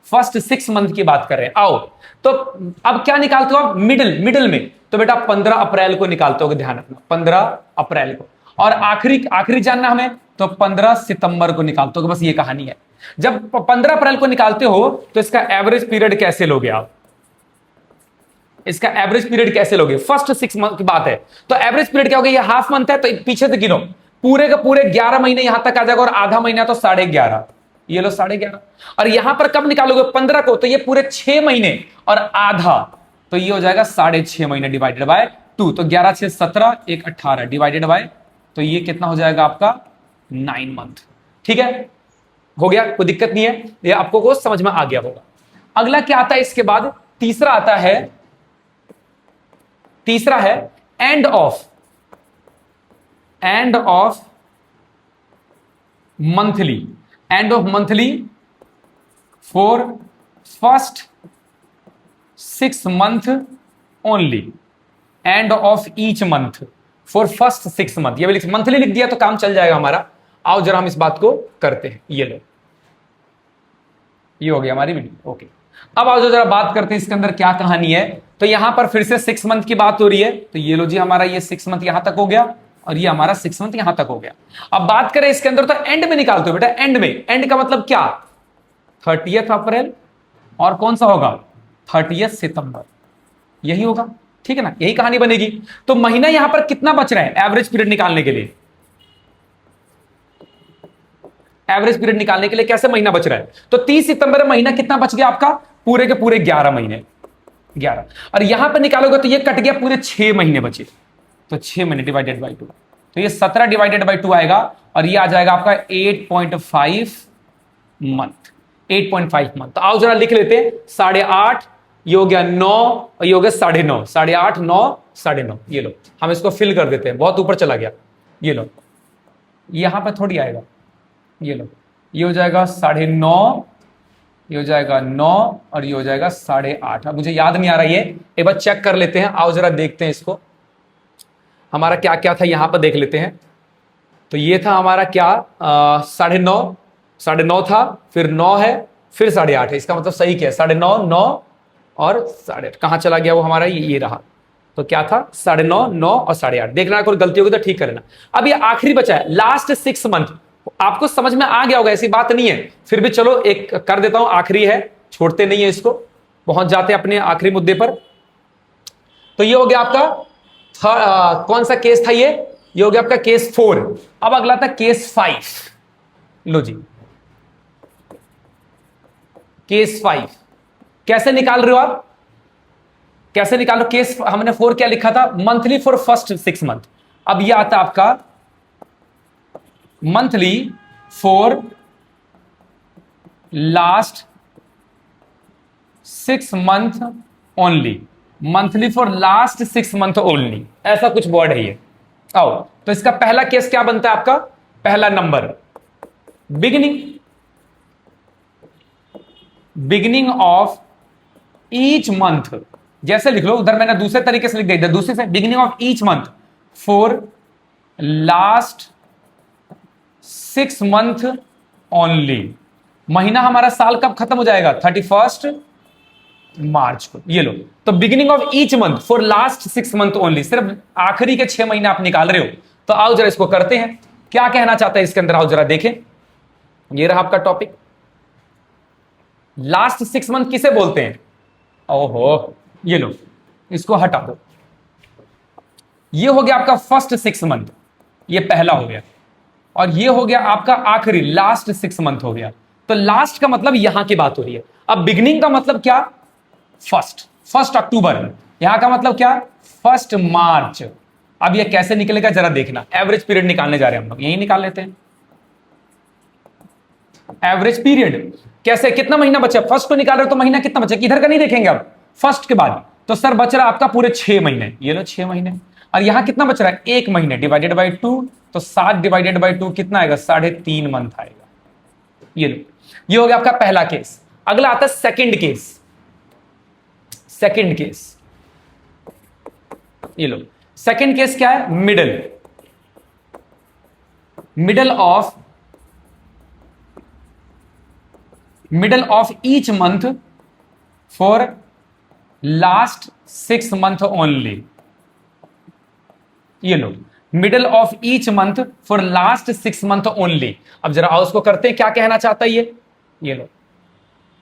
फर्स्ट 6 मंथ की बात कर रहे हैं। आओ, तो अब क्या निकालते हो आप? मिडिल में, तो बेटा 15 अप्रैल को निकालते हो, ध्यान रखना 15 अप्रैल को। और आखिरी जानना हमें, तो 15 सितंबर को निकालते हो, बस ये कहानी है। जब 15 अप्रैल को निकालते हो, तो इसका एवरेज पीरियड कैसे लोगे आप? इसका एवरेज पीरियड कैसे लोगे? फर्स्ट 6 मंथ की बात है, तो एवरेज पीरियड क्या होगा? ये हाफ मंथ है, तो पीछे से गिनो, पूरे का पूरे 11 महीने यहां तक आ जाएगा, और आधा महीना तो 11.5। ये लो 11.5। और यहां पर कब निकालोगे? 15 को, तो ये पूरे 6 महीने और आधा, तो ये हो जाएगा 6.5 महीने डिवाइडेड बाय 2। तो 11 6 17, 1 18 डिवाइडेड बाय, तो ये कितना हो जाएगा आपका? 9 मंथ। ठीक है, हो गया, कोई दिक्कत नहीं है, ये आपको को समझ में आ गया होगा। अगला क्या आता है इसके बाद? तीसरा आता है, तीसरा है end of monthly, end of monthly for first 6 month only, and of each month for first 6 month. ये भी मंथली लिख दिया तो काम चल जाएगा हमारा। आओ जरा हम इस बात को करते हैं। ये लो, ये हो गया हमारी वीडियो, ओके। अब आओ जरा बात करते हैं इसके अंदर क्या कहानी है। तो यहां पर फिर से 6 मंथ की बात हो रही है, तो ये लो जी, हमारा ये 6 मंथ यहां तक हो गया, और ये हमारा 6 मंथ यहां तक हो गया। अब बात करें इसके अंदर, तो एंड में निकालते हो बेटा, एंड में। एंड का मतलब क्या? 30 अप्रैल, और कौन सा होगा? 30 सितंबर, यही होगा। ठीक है ना, यही कहानी बनेगी। तो महीना यहां पर कितना बच रहा है एवरेज पीरियड निकालने के लिए? एवरेज पीरियड निकालने के लिए कैसे महीना बच रहा है? तो 30 सितंबर में महीना कितना बच गया आपका? पूरे के पूरे 11 महीने, 11। और यहां पर निकालोगे तो ये कट गया, पूरे 6 महीने बचे। तो 6 महीने डिवाइडेड बाई 2, तो ये 17 डिवाइडेड बाई 2 आएगा, और ये आ जाएगा आपका 8.5 मंथ। 8.5 मंथ। तो आओ जरा लिख लेते हैं, 8.5, ये हो गया 9, और ये हो गया 9.5, 8.5, 9, 9.5। ये लो, हम इसको फिल कर देते हैं, बहुत ऊपर चला गया। ये लो, यहां पर थोड़ी आएगा, ये लो, ये हो जाएगा 9.5, ये हो जाएगा 9, और ये हो जाएगा 8.5। अब मुझे याद नहीं आ रहा, ये एक बार चेक कर लेते हैं। आओ जरा देखते हैं इसको, हमारा क्या क्या था यहां पर देख लेते हैं। तो ये था हमारा क्या, 9.5, 9.5 था, फिर 9 है, फिर 8.5 है। इसका मतलब सही क्या है, 9.5, 9 और 8.5। कहां चला गया वो हमारा, ये रहा। तो क्या था, 9.5, 9 और 8.5। देखना कोई गलती होगी तो ठीक करना। अब ये आखिरी बचा है, लास्ट 6 मंथ। आपको समझ में आ गया होगा, ऐसी बात नहीं है, फिर भी चलो एक कर देता हूं, आखिरी है, छोड़ते नहीं है इसको, पहुंच जाते हैं अपने आखिरी मुद्दे पर। तो ये हो गया आपका कौन सा केस था, ये हो गया आपका केस 4। अब अगला था केस 5। लो जी, केस 5 कैसे निकाल रहे हो आप, कैसे निकाल रहे हो? केस हमने 4 क्या लिखा था, मंथली फॉर फर्स्ट 6 मंथ। अब ये आता आपका monthly for last 6 month only, monthly for last 6 month only, ऐसा कुछ वर्ड है ये। आओ, तो इसका पहला केस क्या बनता है आपका, पहला number, beginning of each month. जैसे लिख लो, उधर मैंने दूसरे तरीके से लिख दिया, दूसरे से, beginning of each month for last 6 month only. महीना हमारा साल कब खत्म हो जाएगा, 31 मार्च को। ये लो, तो beginning of each month for last 6 month only, सिर्फ आखिरी के 6 महीने आप निकाल रहे हो। तो आओ जरा इसको करते हैं, क्या कहना चाहता है इसके अंदर, आओ जरा देखें। ये रहा आपका टॉपिक, लास्ट 6 मंथ किसे बोलते हैं? ओहो, ये लो, इसको हटा दो। ये हो गया आपका फर्स्ट 6 मंथ, ये पहला हो गया, और ये हो गया आपका आखिरी, लास्ट 6 मंथ हो गया। तो लास्ट का मतलब यहां की बात हो रही है। अब बिगिनिंग का मतलब क्या, फर्स्ट अक्टूबर। यहां का मतलब क्या, 1 मार्च। अब ये कैसे निकलेगा जरा देखना, एवरेज पीरियड निकालने जा रहे हैं हम लोग, यही निकाल लेते हैं एवरेज पीरियड। कैसे, कितना महीना बचा, फर्स्ट को निकाल रहे हो तो महीना कितना बचा, इधर का नहीं देखेंगे अब, फर्स्ट के बाद। तो सर बच रहा आपका पूरे 6 महीने, ये लो 6 महीने। और यहां कितना बच रहा है, 1 महीने डिवाइडेड बाई 2, तो 7 डिवाइडेड बाई 2 कितना आएगा, 3.5 मंथ आएगा। ये लो, ये हो गया आपका पहला केस। अगला आता है सेकंड केस। सेकंड केस, ये लो, सेकंड केस क्या है, middle of each month for last 6 month only. ये लो, middle of each month for last 6 month only. अब जरा आओ उसको करते हैं, क्या कहना चाहता है ये लो,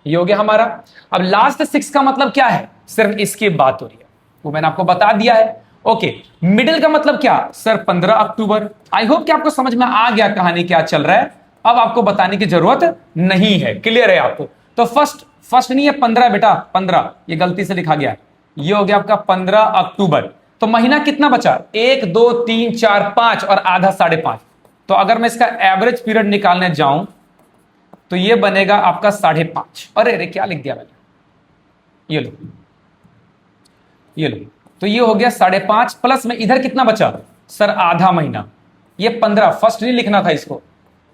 ये हो गया हमारा। अब लास्ट 6 का मतलब क्या है, सिर्फ इसकी बात हो रही है, वो मैंने आपको बता दिया है। ओके, मिडिल का मतलब क्या सर, 15 अक्टूबर। आई होप कि आपको समझ में आ गया कहानी क्या चल रहा है, अब आपको बताने की जरूरत नहीं है, क्लियर है आपको। तो फर्स्ट नहीं है, 15 बेटा, 15, ये गलती से लिखा गया, ये हो गया आपका 15 अक्टूबर। तो महीना कितना बचा, 1, 2, 3, 4, 5 और आधा 5.5। तो अगर मैं इसका एवरेज पीरियड निकालने जाऊं तो ये बनेगा आपका 5.5। अरे क्या लिख दिया मैंने, ये लो, तो ये हो गया 5.5 प्लस में इधर कितना बचा सर, आधा महीना। ये 15, फर्स्ट नहीं लिखना था इसको,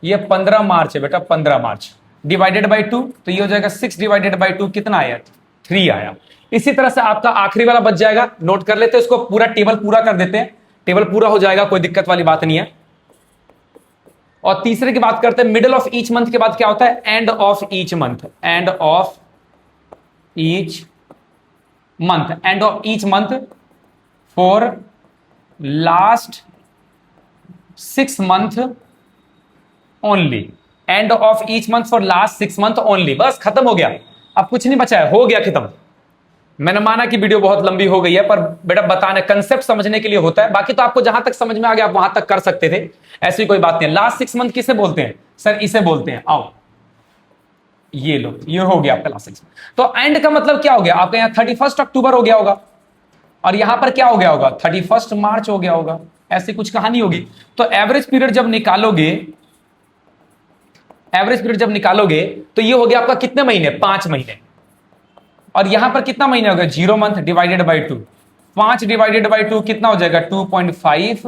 ये 15 मार्च है बेटा, 15 मार्च डिवाइडेड बाई 2, तो ये हो जाएगा 6 डिवाइडेड बाई 2, कितना आया, 3 आया। इसी तरह से आपका आखिरी वाला बच जाएगा, नोट कर लेते हैं इसको, पूरा टेबल पूरा कर देते हैं, टेबल पूरा हो जाएगा, कोई दिक्कत वाली बात नहीं है। और तीसरे की बात करते हैं, मिडिल ऑफ ईच मंथ के बाद क्या होता है, and of each month, and of each month for last 6 month only, and of each month for last 6 month only. बस खत्म हो गया, अब कुछ नहीं बचा है, हो गया खत्म। मैंने माना कि वीडियो बहुत लंबी हो गई है, पर बेटा बताने कंसेप्ट समझने के लिए होता है, बाकी तो आपको जहां तक समझ में आ गया आप वहां तक कर सकते थे, ऐसी कोई बात नहीं। लास्ट 6 मंथ किसे बोलते हैं सर? इसे बोलते हैं। आओ ये लो, ये हो गया आपका लास्ट 6। तो एंड का मतलब क्या हो गया आपका? यहाँ 31 अक्टूबर हो गया होगा, और यहां पर क्या हो गया होगा? 31 मार्च हो गया होगा, ऐसी कुछ कहानी होगी। तो एवरेज पीरियड जब निकालोगे, एवरेज पीरियड जब निकालोगे तो ये हो गया आपका कितने महीने? 5 महीने। और यहां पर कितना महीने हो गया? 0 month divided by 2। 5 divided by 2 कितना हो जाएगा? 2.5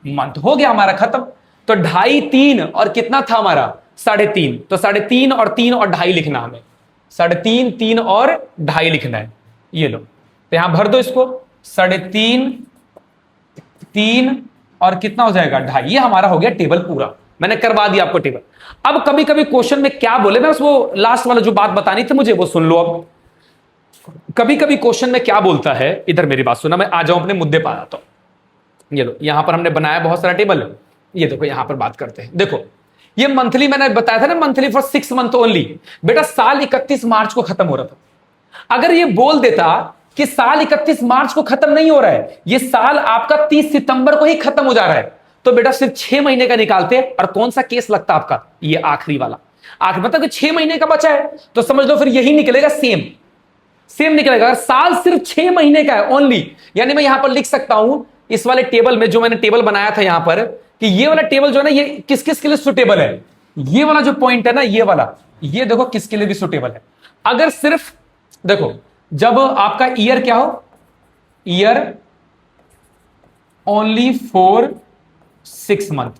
मंथ। हो गया हमारा, खत्म। तो 2.5 3 और कितना था हमारा? 3.5। तो 3.5 और 3 और 2.5 लिखना हमें। 3.5 3 और 2.5 लिखना है। ये लो, तो यहां भर दो इसको। 3.5 3 और कितना हो जाएगा? 2.5। ये हमारा हो गया टेबल पूरा, मैंने करवा दिया आपको टेबल। अब कभी कभी क्वेश्चन में क्या बोले, मैं बस वो लास्ट वाला जो बात बतानी थी मुझे वो सुन लो। अब कभी कभी क्वेश्चन में क्या बोलता है, इधर मेरी बात सुना, मैं आ जाऊं अपने मुद्दे पर आता हूं। ये लो, यहां पर हमने बनाया बहुत सारा टेबल। ये देखो यहां पर बात करते हैं। देखो ये मंथली मैंने बताया था ना, मंथली फॉर 6 मंथ ओनली। बेटा साल 31 मार्च को खत्म हो रहा था। अगर ये बोल देता कि साल 31 मार्च को खत्म नहीं हो रहा है, ये साल आपका 30 सितंबर को ही खत्म हो जा रहा है, तो बेटा सिर्फ 6 महीने का निकालते। और कौन सा केस लगता आपका? ये आखिरी वाला। आखिर मतलब कि 6 महीने का बचा है, तो समझ लो फिर यही निकलेगा, सेम सेम निकलेगा। अगर साल सिर्फ 6 महीने का है ओनली, यानी मैं यहां पर लिख सकता हूं इस वाले टेबल में, जो मैंने टेबल बनाया था यहां पर, कि ये वाला टेबल जो है ना, ये किस किस के लिए सुटेबल है? ये वाला जो पॉइंट है ना, ये वाला, ये देखो किसके लिए भी सुटेबल है। अगर सिर्फ देखो, जब आपका ईयर क्या हो? Year only for 6 month.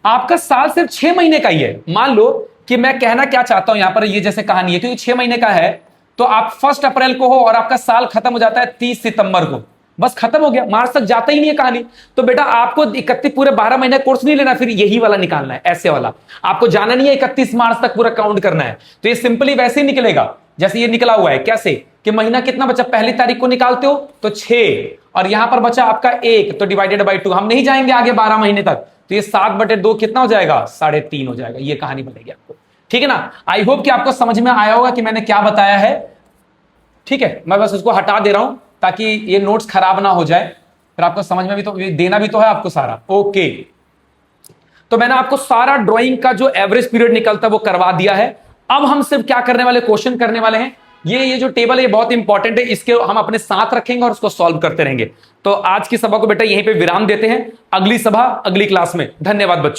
आपका साल सिर्फ 6 महीने का ही है। मान लो कि मैं कहना क्या चाहता हूं यहां पर, ये जैसे कहानी है, क्योंकि 6 महीने का है, तो आप 1 अप्रैल को हो और आपका साल खत्म हो जाता है 30 सितंबर को, बस खत्म हो गया, मार्च तक जाता ही नहीं है कहानी। तो बेटा आपको 31 पूरे 12 महीने कोर्स नहीं लेना, फिर यही वाला निकालना है, ऐसे वाला। आपको जाना नहीं है 31 मार्च तक पूरा काउंट करना है। तो ये सिंपली वैसे ही निकलेगा जैसे ये निकला हुआ है। कैसे कि महीना कितना बचा? पहली तारीख को निकालते हो तो 6, और यहां पर बचा आपका 1, तो डिवाइडेड बाई 2। हम नहीं जाएंगे आगे 12 महीने तक, तो ये 7/2 कितना हो जाएगा? 3.5 हो जाएगा। ये कहानी बनेगी आपको, ठीक है ना? आई होप कि आपको समझ में आया होगा कि मैंने क्या बताया है। ठीक है, मैं बस उसको हटा दे रहा हूं ताकि ये नोट्स खराब ना हो जाए, फिर आपको समझ में भी तो देना भी तो है आपको सारा। ओके, तो मैंने आपको सारा ड्राइंग का जो एवरेज पीरियड निकलता है वो करवा दिया है। अब हम सिर्फ क्या करने वाले? क्वेश्चन करने वाले हैं। ये जो टेबल है ये बहुत इंपॉर्टेंट है, इसके हम अपने साथ रखेंगे और उसको सॉल्व करते रहेंगे। तो आज की सभा को बेटा यहीं पे विराम देते हैं, अगली सभा अगली क्लास में। धन्यवाद बच्चों।